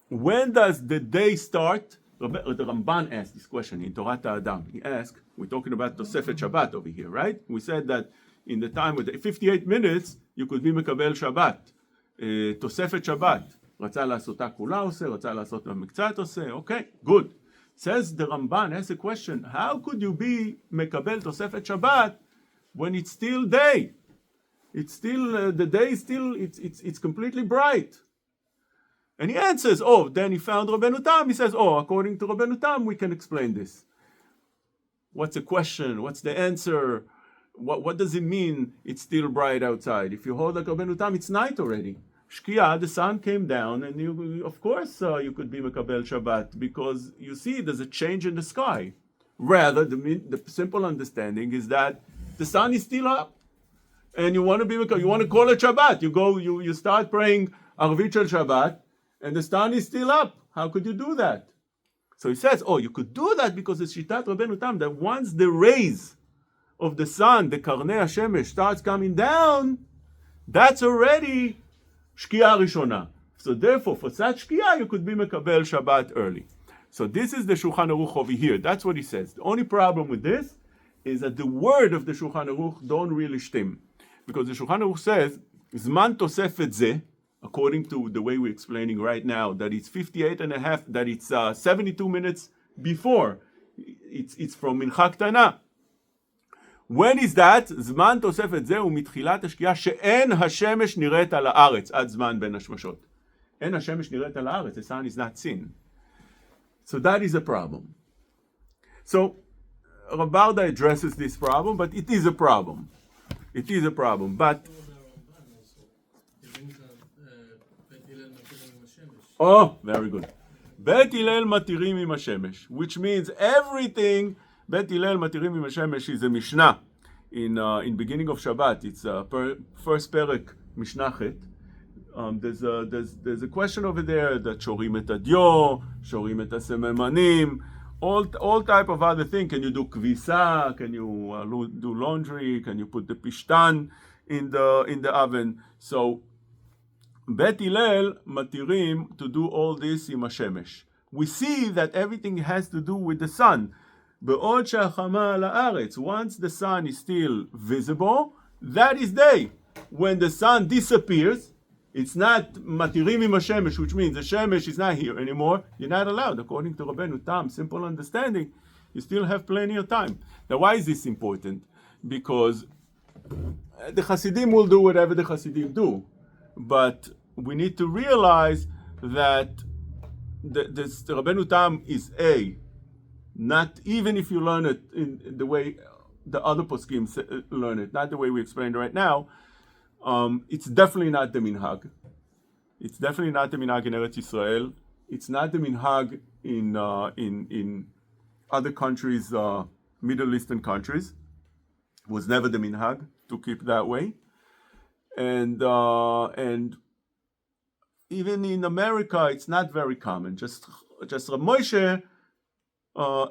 when does the day start? The Ramban asked this question in Torat Ha'adam. He asked, we're talking about Tosefet Shabbat over here, right? We said that in the time with the 58 minutes, you could be Mekabel Shabbat. Tosefet Shabbat. רצה לעשותה כולה עושה, רצה לעשות מקצת עושה, okay, good. Says the Ramban, asks a question, how could you be Mekabel Tosefet Shabbat when it's still day? It's still, the day is still, it's completely bright. And he answers, then he found Rabenu Tam. He says, according to Rabenu Tam, we can explain this. What's the question? What's the answer? What does it mean it's still bright outside? If you hold like Rabenu Tam, it's night already. Shkia, the sun came down, and you, of course you could be Mekabel Shabbat, because you see there's a change in the sky. Rather, the simple understanding is that the sun is still up, and you want to call it Shabbat. You start praying Arvit Shel Shabbat, and the sun is still up. How could you do that? So he says, you could do that because it's Shitat Rabenu Tam, that once the rays of the sun, the Karnei HaShemesh, starts coming down, that's already Shkia Rishona. So therefore, for such Shkia, you could be Mekabel Shabbat early. So this is the Shulchan Aruch over here. That's what he says. The only problem with this is that the word of the Shulchan Aruch don't really shtim. Because the Shulchan Aruch says, Zman Tosefet Zeh, according to the way we're explaining right now, that it's 58 and a half, that it's 72 minutes before. It's from Mincha Ktana. When is that? Zman Tosefet Zeh u'mitchilat hashkia she'en hashemesh niret al haaretz ad zman ben hashmashot. En hashemesh niret al haaretz, the sun is not seen. So that is a problem. So Rav Barda addresses this problem, but it is a problem. It is a problem. But very good. Bet Hillel matirim im hashemesh, which means everything. Bet Hillel matirim im hashemesh is a Mishnah in beginning of Shabbat. It's first perek Mishnah Chet. There's a question over there that shorim et hadio, shorim et hasememanim, all type of other things. Can you do kvisa? Can you do laundry? Can you put the pishtan in the oven? So Bet Hillel matirim to do all this im hashemesh. We see that everything has to do with the sun. Be'od she'achama al haaretz, once the sun is still visible, that is day. When the sun disappears, it's not matirim im hashemesh, which means the shemesh is not here anymore. You're not allowed, according to Rabenu Tam, simple understanding. You still have plenty of time. Now, why is this important? Because the Hasidim will do whatever the Hasidim do, but we need to realize that the Rabenu Tam is not even if you learn it in the way the other poskim learn it, not the way we explained right now. It's definitely not the minhag. It's definitely not the minhag in Eretz Yisrael. It's not the minhag in other countries, Middle Eastern countries. It was never the minhag to keep that way, and even in America, it's not very common. Just Rav Moshe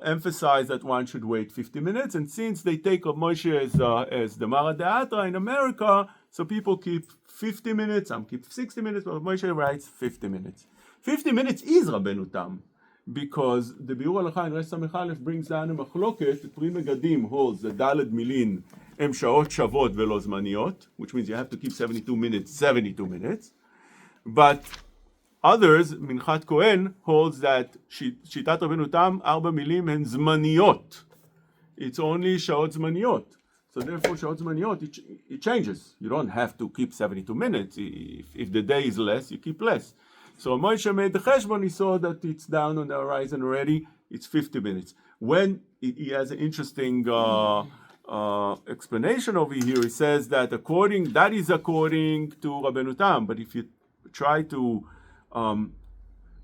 emphasized that one should wait 50 minutes, and since they take Rav Moshe as the Mara De'atra in America, so people keep 50 minutes, some keep 60 minutes, but Rav Moshe writes 50 minutes. 50 minutes is Rabenu Tam, because the Biur Halacha in Resh Samech Aleph brings down a machloket. Pri Megadim holds the Daled Milin em shaot shavot velo zmaniot, which means you have to keep 72 minutes. But others, Minchat Kohen, holds that Shitat Rabenu Tam, arba milim hen zmaniot. It's only shaot zmaniot. So therefore, shaot zmaniot, it changes. You don't have to keep 72 minutes. If the day is less, you keep less. So Moshe made the cheshbon, he saw that it's down on the horizon already, it's 50 minutes. When he has an interesting explanation over here, he says that that is according to Rabenu Tam, but if you try to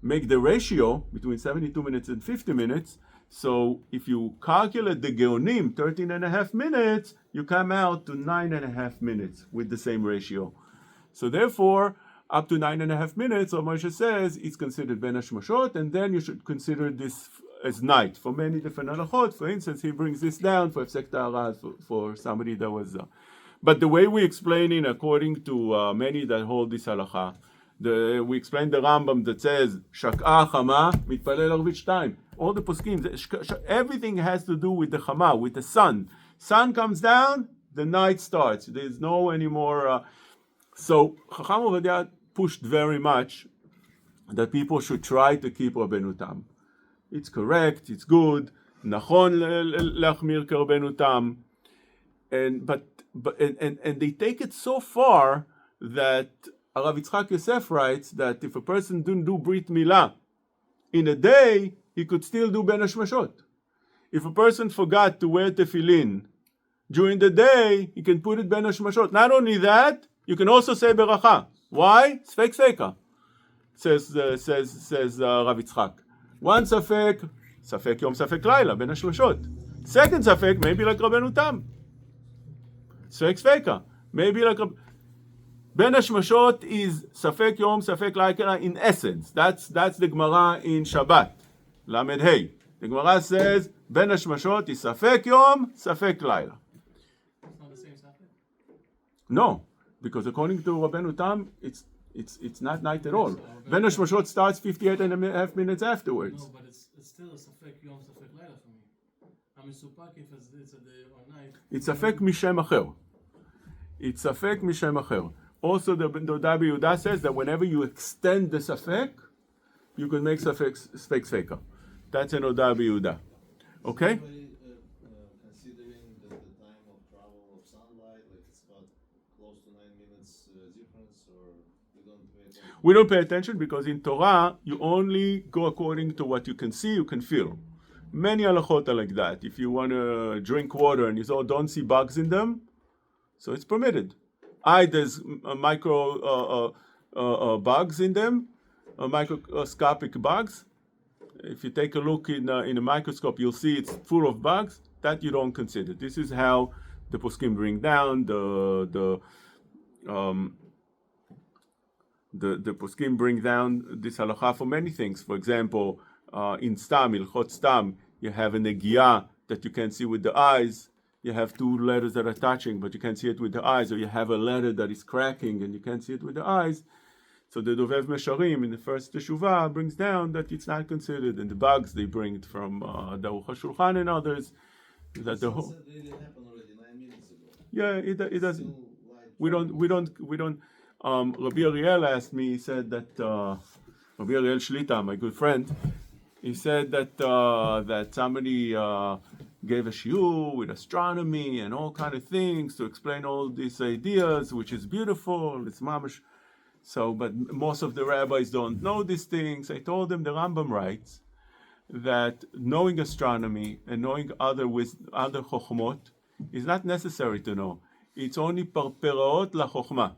make the ratio between 72 minutes and 50 minutes, so if you calculate the Geonim, 13 and a half minutes, you come out to 9.5 minutes with the same ratio. So therefore, up to 9.5 minutes, or Moshe says, it's considered ben hashmashot, and then you should consider this as night. For many different halachot, for instance, he brings this down for Hefsek Ta'ara, for somebody that was... But the way we explain it, according to many that hold this halacha, we explain the Rambam that says, Shak'ah chama, mitpalel arvit shtayim. All the poskim, everything has to do with the chama, with the sun. Sun comes down, the night starts. There's no anymore... So, Chacham Ovadia pushed very much that people should try to keep Rabenu Tam. It's correct, it's good, nachon lachmir keRabenu Tam, and they take it so far that Arav Yitzchak Yosef writes that if a person didn't do Brit Milah in a day, he could still do Ben Hashmashot. If a person forgot to wear tefillin during the day, he can put it Ben Hashmashot. Not only that, you can also say beracha. Why? Sfek sfeka, says Rav Yitzchak. One safek, ספק יום, ספק לילה, בין השלושות. Second ספק, maybe like Rabenu Tam. ספק ספקה, maybe like בין השמשות is ספק יום, ספק לילה in essence. That's the Gemara in Shabbat. Lamed Hey. The Gemara says, בין השמשות is ספק יום, ספק לילה. It's not the same safek? No, because according to Rabenu Tam, it's not night at all. בין השמשות starts 58 and a half minutes afterwards. No, but it's still a safek yom, safek laila for me. I'm supak if it's a day or night. It's ספק משם אחר. It's ספק משם אחר. Also, the Rabbi Yehuda says that whenever you extend the safek, you can make safek sfeka. That's an Rabbi Yehuda. Okay? Considering the time of travel of sunlight, like it's about close to 9 minutes difference, or we don't pay attention? We don't pay attention because in Torah, you only go according to what you can see, you can feel. Many halachot are like that. If you want to drink water and you don't see bugs in them, so it's permitted. There's micro bugs in them, microscopic bugs. If you take a look in a microscope, you'll see it's full of bugs. That you don't consider. This is how the poskim bring down the poskim bring down this halacha for many things. For example, in stam, ilchot stam, you have a negiah that you can see with the eyes. You have two letters that are touching, but you can't see it with the eyes, or you have a letter that is cracking and you can't see it with the eyes. So the Dovev Mesharim in the first Teshuvah brings down that it's not considered, and the bugs they bring it from the Aruch HaShulchan and others. That the whole Sunset really happened already 9 minutes ago. yeah, it doesn't. Still light We don't. Rabbi Ariel asked me. He said that Rabbi Ariel Shlita, my good friend, he said that that somebody gave a shiur with astronomy and all kind of things to explain all these ideas, which is beautiful. It's mamash. So, but most of the rabbis don't know these things. I told them the Rambam writes that knowing astronomy and knowing other chokhmot is not necessary to know. It's only parperaot la chokhmah.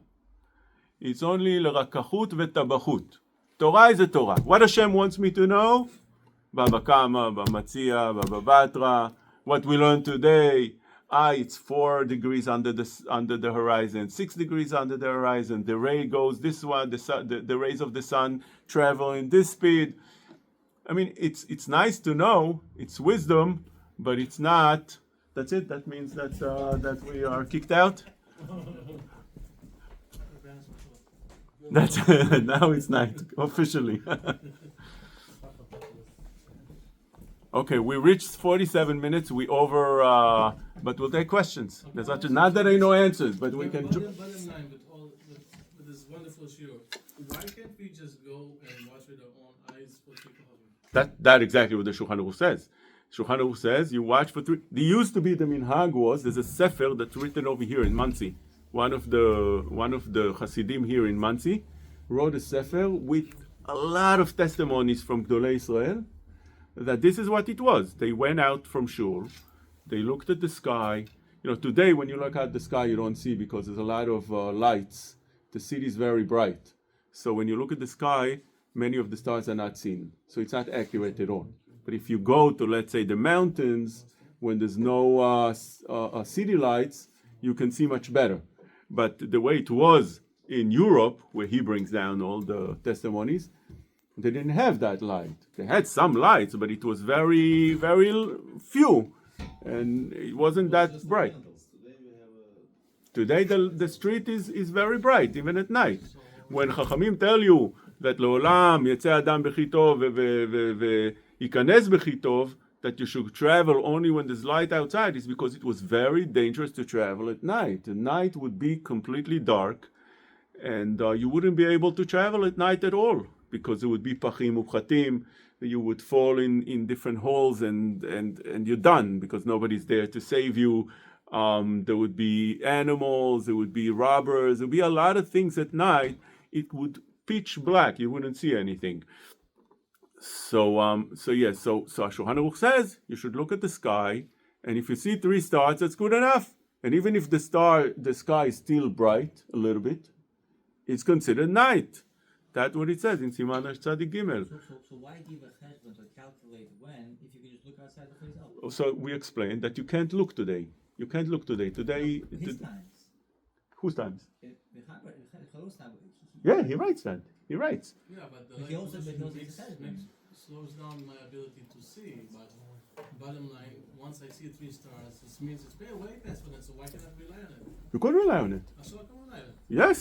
It's only l'rakachut v'tabachut. Torah is a Torah. What Hashem wants me to know? Baba Kama, Baba Matzia, Baba Batra. What we learned today. It's 4 degrees under the horizon, 6 degrees under the horizon. The ray goes this one. The rays of the sun travel in this speed. I mean, it's nice to know. It's wisdom, but it's not. That's it. That means that we are kicked out. That's now it's night officially. Okay, we reached 47 minutes. We over, but we'll take questions. There's not that I know answers, but we can. Bottom line with this wonderful shiur, why can't we just go and watch with our own eyes for 3 hours? That exactly what the Shulchan Aruch says. Shulchan Aruch says you watch for 3. There used to be the minhag was there's a sefer that's written over here in Monsey. One of the Hasidim here in Monsey wrote a sefer with a lot of testimonies from Gdolei Israel. That this is what it was. They went out from shul, they looked at the sky. You know, today when you look at the sky, you don't see because there's a lot of lights. The city is very bright. So when you look at the sky, many of the stars are not seen. So it's not accurate at all. But if you go to, let's say, the mountains, when there's no city lights, you can see much better. But the way it was in Europe, where he brings down all the testimonies, they didn't have that light. They had some lights, but it was very, very few, and it wasn't that bright. candles. Today we have Today the street is very bright, even at night. When Chachamim tell you that לעולם יצא אדם בכי טוב וייכנס בכי טוב, that you should travel only when there's light outside, is because it was very dangerous to travel at night. The night would be completely dark, and you wouldn't be able to travel at night at all, because it would be pachim uchatim, you would fall in different holes and you're done, because nobody's there to save you. There would be animals, there would be robbers, there would be a lot of things at night. It would pitch black, you wouldn't see anything. So Shulchan Aruch says you should look at the sky, and if you see 3 stars, that's good enough. And even if the sky is still bright a little bit, it's considered night. That's what it says in Siman Tzadik Gimel. So why give a cheshbon to calculate when if you can just look outside the place? So we explained that you can't look today. You can't look today. Today, His times. whose times? Chalos's time. Yeah, he writes that. He writes. Yeah, but the But he also- but he also makes, says, makes, slows down my ability to see. But bottom line, once I see 3 stars, this means it's way past for that. So why can't I rely on it? You could rely on it. So I can rely on it. Yes.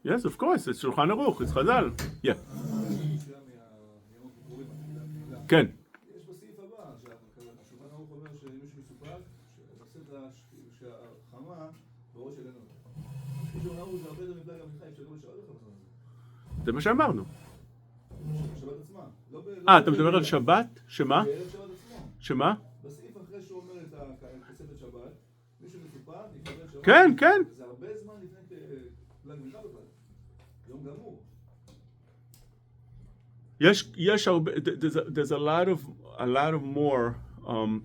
Yes, of course. It's Shulchan Aruch. It's Chazal. Yeah. כן. יש בסעיף הבא, שהשולחן ערוך אומר שאם מישהו מסופק, שעושה את שהחמה בראש אלינו. מישהו אמרו זה הרבה יותר מפלג המנחה, אפשר לא לשאול לך בזמן הזה. זה מה שאמרנו. בשבת עצמה. אתה מדבר על שבת? שמה? בערב שבת עצמו. שמה? בסעיף אחרי שהוא אומר את תוספת שבת, מישהו מסופק, יקבל שבת. כן, כן. זה הרבה זמן לפני פלג מנחה בכלל. יום גמור. Yes, there's a lot of more.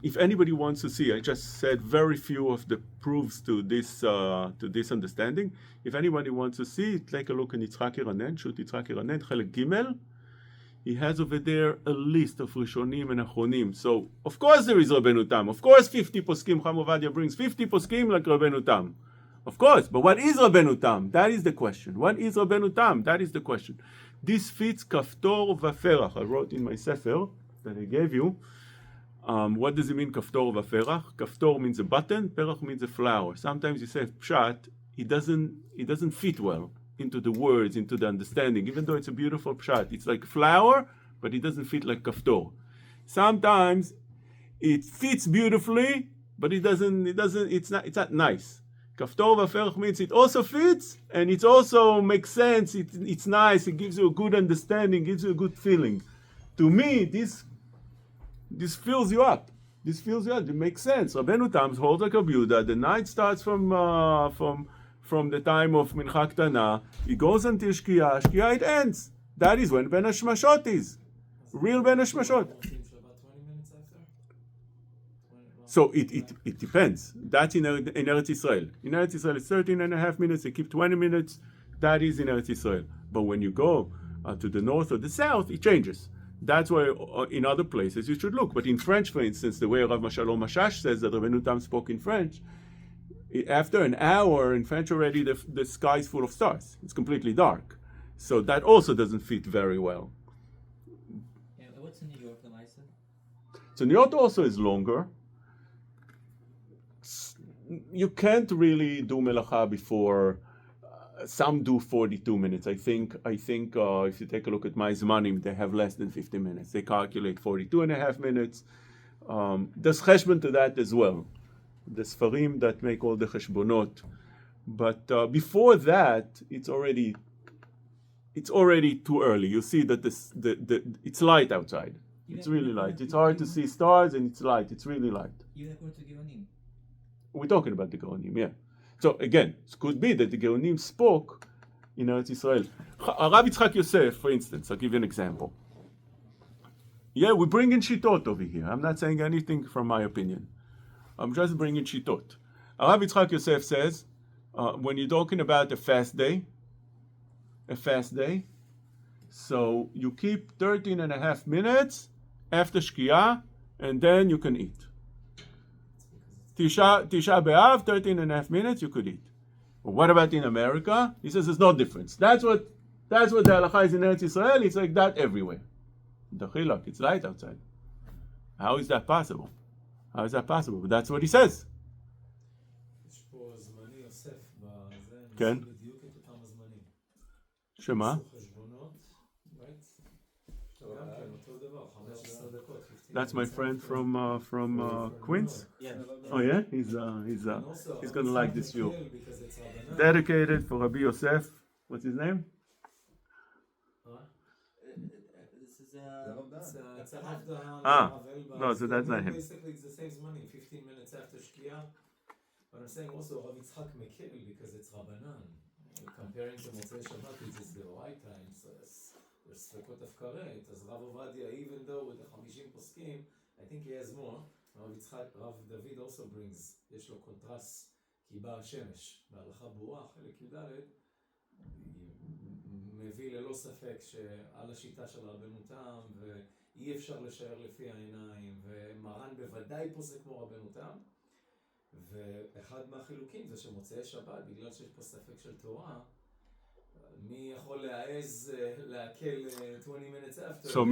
If anybody wants to see, I just said very few of the proofs to this understanding. If anybody wants to see, take a look in Yitzhak Iranen, Shut Yitzhak Iranen, Chelek Gimel. He has over there a list of Rishonim and Achronim. So, of course there is Rabenu Tam. Of course 50 poskim, Cham Ovadia brings 50 poskim like Rabenu Tam. Of course, but what is Rabenu Tam? That is the question. What is Rabenu Tam? That is the question. This fits kaftor v'ferach. I wrote in my sefer that I gave you. What does it mean kaftor v'ferach? Kaftor means a button, perach means a flower. Sometimes you say pshat, it doesn't fit well into the words, into the understanding, even though it's a beautiful pshat. It's like flower, but it doesn't fit like kaftor. Sometimes it fits beautifully, but it's not nice. Kaftor v'ferach means it also fits, and it also makes sense, it's nice, it gives you a good understanding, gives you a good feeling. To me, this fills you up. This fills you up, it makes sense. Rabenu Tam holds like a Yehuda, the night starts from the time of Mincha Ktana, it goes until Shkia, it ends. That is when Ben HaShmashot is. Real Ben HaShmashot. So it depends. That's in Eretz Yisrael. In Eretz Yisrael, it's 13 and a half minutes. They keep 20 minutes. That is in Eretz Yisrael. But when you go to the north or the south, it changes. That's why in other places you should look. But in French, for instance, the way Rav Mashalom Mashash says that Rabenu Tam spoke in French, after an hour in French already, the sky is full of stars. It's completely dark. So that also doesn't fit very well. And what's in New York, the Maisa? So New York also is longer. You can't really do melacha before. Some do 42 minutes. I think if you take a look at my zmanim, they have less than 50 minutes. They calculate 42 and a half minutes. There's cheshbon to that as well. The sfarim that make all the cheshbonot. But before that, it's already too early. You see that it's light outside. It's really light. It's hard to see stars and it's light. It's really light. Even according to Geonim. We're talking about the Geonim, yeah. So again, it could be that the Geonim spoke in Eretz Yisrael. Rav Yitzchak Yosef, for instance, I'll give you an example. Yeah, we bring in shitot over here. I'm not saying anything from my opinion. I'm just bringing shitot. Rav Yitzchak Yosef says, when you're talking about a fast day, so you keep 13 and a half minutes after Shkia, and then you can eat. Tisha B'Av, 13 and a half minutes, you could eat. But what about in America? He says there's no difference. That's what the halacha is in Eretz Yisrael. It's like that everywhere. The chilak, it's light outside. How is that possible? But that's what he says. כן? שמה? That's my friend from Queens. Yeah. Oh yeah, he's gonna like this view. Dedicated for Rabbi Yosef. What's his name? This is it's a No, so that's not him. Basically, it's the same money, 15 minutes after Shkia. But I'm saying also Rav Yitzchak Mekil because it's Rabbanan. Comparing to Motzei Shabbat, which is the right time, so there's Sfekot of Karet. As Rav Ovadia, even though with the 50 poskim, I think he has more. Rav David also brings, יש לו קונטרסט, כי בא השמש. בהלכה ברורה, חלק י"ד, מביא ללא ספק שעל השיטה של רבנו תם, ואי אפשר לשער לפי העיניים, ומרן בוודאי פוסק כמו רבנו תם. ואחד מהחילוקים זה שמוצאי שבת, בגלל שיש פה ספק של תורה, מי יכול להעז להקל 20 minutes after? So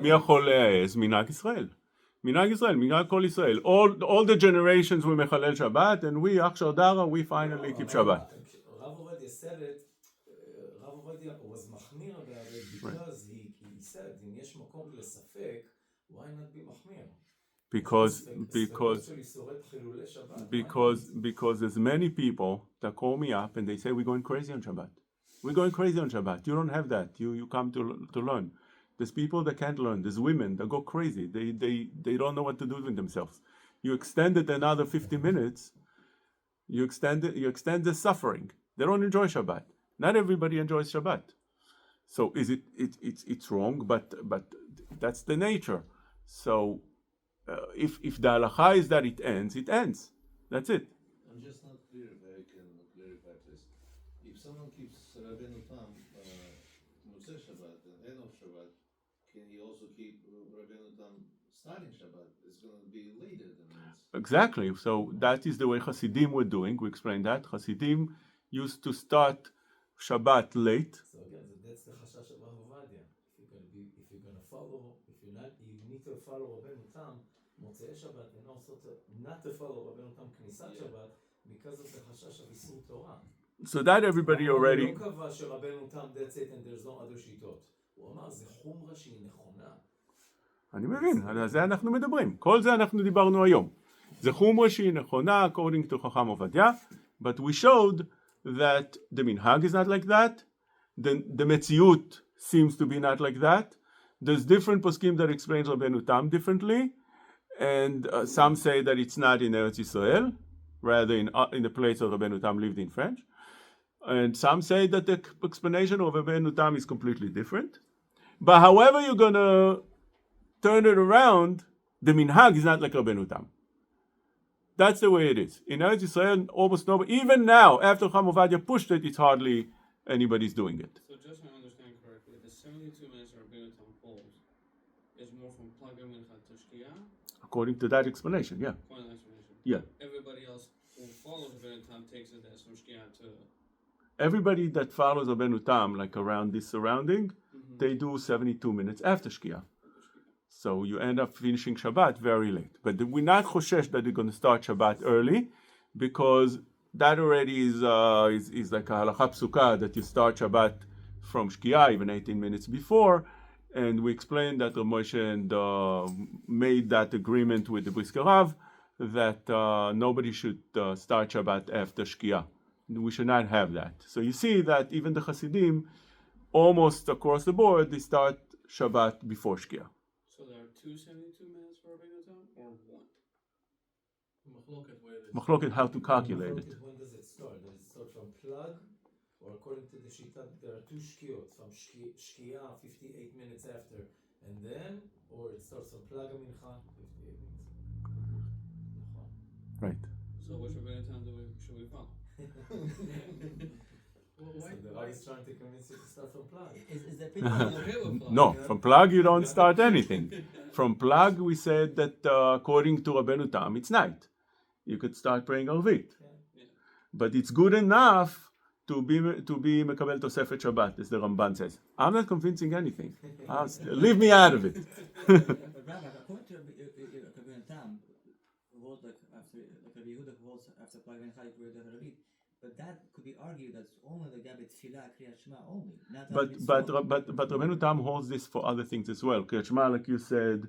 מי יכול להעז? מנהג ישראל. מנהג ישראל, מנהג כל ישראל. All the generations we מחלל שבת, and we, אח דרה, we finally keep שבת. רב עובדיה said it, רב עובדיה was מחמיר about it because he said, אם יש מקום לספק, why not be מחמיר? Because there's many people that call me up and they say we're going crazy on Shabbat. We're going crazy on Shabbat. You don't have that. You come to learn. There's people that can't learn. There's women that go crazy. They don't know what to do with themselves. You extend it another 50 minutes. You extend the suffering. They don't enjoy Shabbat. Not everybody enjoys Shabbat. So it's wrong, but that's the nature. So if the halacha is that it ends, it ends. That's it. I'm just not clear if I can clarify this. If someone keeps Rabenu Tam Motzei Shabbat and end of Shabbat, can he also keep Rabenu Tam starting Shabbat? It's going to be later than this. Exactly. So that is the way Hasidim were doing. We explained that. Hasidim used to start Shabbat late. So again, that's the chashash of Rav Ovadia. If you're going to follow, you need to follow Rabenu Tam Motzei Shabbat, and also not to follow Rabenu Tam Knisat Shabbat because of the chashash of Isur Torah. So that everybody already. הוא לא קבע שרבנו תם that's it and there's no other שיטות. הוא אמר, זה חומרה שהיא נכונה. אני מבין, על זה אנחנו מדברים. כל זה אנחנו דיברנו היום. זה חומרה שהיא נכונה, according to חכם עובדיה, but we showed that the minhag is not like that, the מציאות seems to be not like that, there's different poskim that explain Rabenu Tam differently, and some say that it's not in Eretz Yisrael, rather in the place of Rabenu Tam lived in French, and some say that the explanation of Rabenu Tam is completely different. But however you're going to turn it around, the minhag is not like Rabenu Tam. That's the way it is. In Eretz Yisrael, almost nobody, even now, after Chacham Ovadia pushed it, it's hardly anybody's doing it. So just so I understand correctly, the 72 minutes Rabenu Tam holds is more from Plug Mincha to Shkia? According to that explanation, yeah. Point of explanation. Yeah. Everybody else who follows Rabenu Tam takes it as from Shkia to... Everybody that follows Rabenu Tam, like around this surrounding, they do 72 minutes after Shkia. So you end up finishing Shabbat very late. But we're not choshesh that they're going to start Shabbat early, because that already is like a halakha psuka that you start Shabbat from Shkia, even 18 minutes before. And we explained that Rav Moshe made that agreement with the Brisker Rav that nobody should start Shabbat after Shkia. We should not have that. So you see that even the Hasidim, almost across the board, they start Shabbat before Shkia. So there are 2 72 minutes for Rabenu Tam, or one? Machloket how to calculate it. When does it start? Does it start from plug? Or according to the Shita, there are 2 shkiot, from Shkia 58 minutes after, and then, or it starts from plug mincha 58 minutes. Right. So which Rabenu Tam should we follow? So the Rav is trying to convince you to start from plug. Is there No, from plug you don't start anything. From plug we said that according to Rabenu Tam it's night. You could start praying Arvit. Yeah. But it's good enough to be Mekabel Tosefet Shabbat, as the Ramban says. I'm not convincing anything. Leave me out of it. But Rabbi, according to Rabenu Tam, who holds like Rabbi Yehuda who holds after Plug Mincha Yikurid Haravit, but that could be argued that's only the Gabet Tfilah Kriyat Shema only. Not But Rabenu Tam holds this for other things as well. Kriyat Shema, like you said,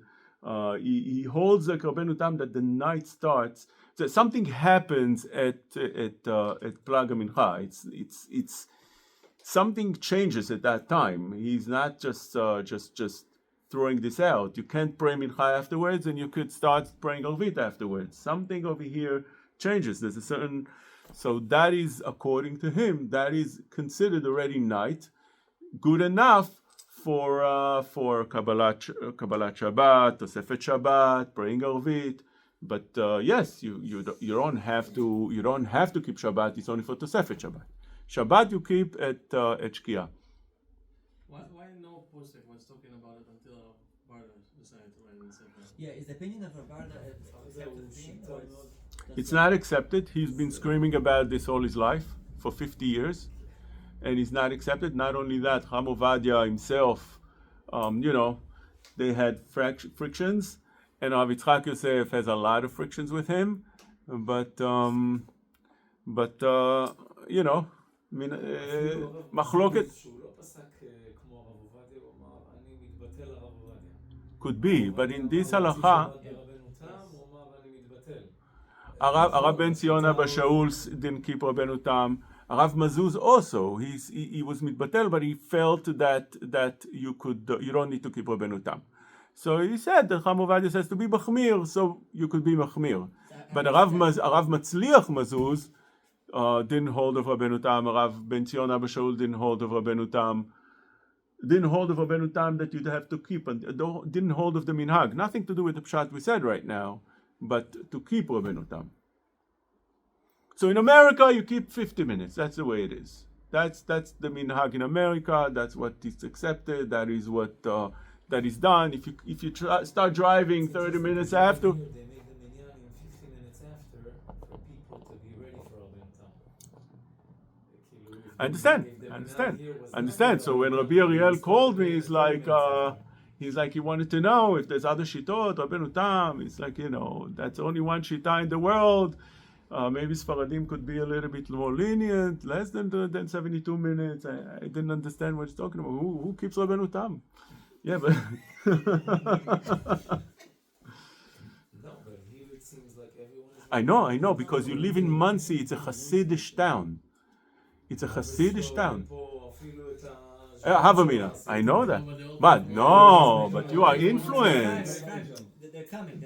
he holds like Rabenu Tam that the night starts. So something happens at Plug Mincha. It's something changes at that time. He's not just throwing this out. You can't pray Mincha afterwards, and you could start praying Arvit afterwards. Something over here changes. There's a certain. So that is, according to him, that is considered already night, good enough for Kabbalat Shabbat, Tosefet Shabbat, praying Arvit. But yes, you don't have to keep Shabbat. It's only for Tosefet Shabbat. Shabbat you keep at Shkia. Why no posting was talking about it until Barda decided to write and said that? Yeah, is the opinion of Rabbi accepted thing, or It's not accepted. He's been screaming about this all his life for 50 years, and he's not accepted. Not only that, Ham Ovadia himself, they had frictions, and Rav Yitzchak Yosef has a lot of frictions with him, but מחלוקת. שהוא לא פסק כמו הרב עובדיה, הוא אמר, אני מתבטל לרב עובדיה. Could be, but in this halacha, ברבנו תם, הוא אמר, אני מתבטל. Arav Ben Zion Abba Shaul didn't keep Rabenu Tam. Arav Mazuz also, he was mitbatel, but he felt that you don't need to keep Rabenu Tam. So he said that Ham Ovadia says to be machmir, so you could be machmir. But Arav Matzliach Mazuz didn't hold of Rabenu Tam. Arav Ben Zion Abba Shaul didn't hold of Rabenu Tam. Didn't hold of Rabenu Tam that you'd have to keep, and didn't hold of the minhag. Nothing to do with the pshat we said right now, but to keep Rabenu Tam. So in America, you keep 50 minutes. That's the way it is. That's the minhag in America. That's what is accepted. That is what that is done. If you start driving 30 minutes after. They made the minyan in 15 minutes after for people to be ready for Rabenu Tam. I understand. So when Rabbi Ariel called me, he's like he wanted to know if there's other shitot, Rabenu Tam. It's like, that's only one shita in the world. Maybe Sfaradim could be a little bit more lenient, less than 72 minutes. I didn't understand what he's talking about. Who keeps Rabenu Tam? Yeah, but No, but here it seems like everyone is... I know, because you live in Monsey. It's a Hasidish town. Havamina. I know that. But no, but you are influenced. They're coming.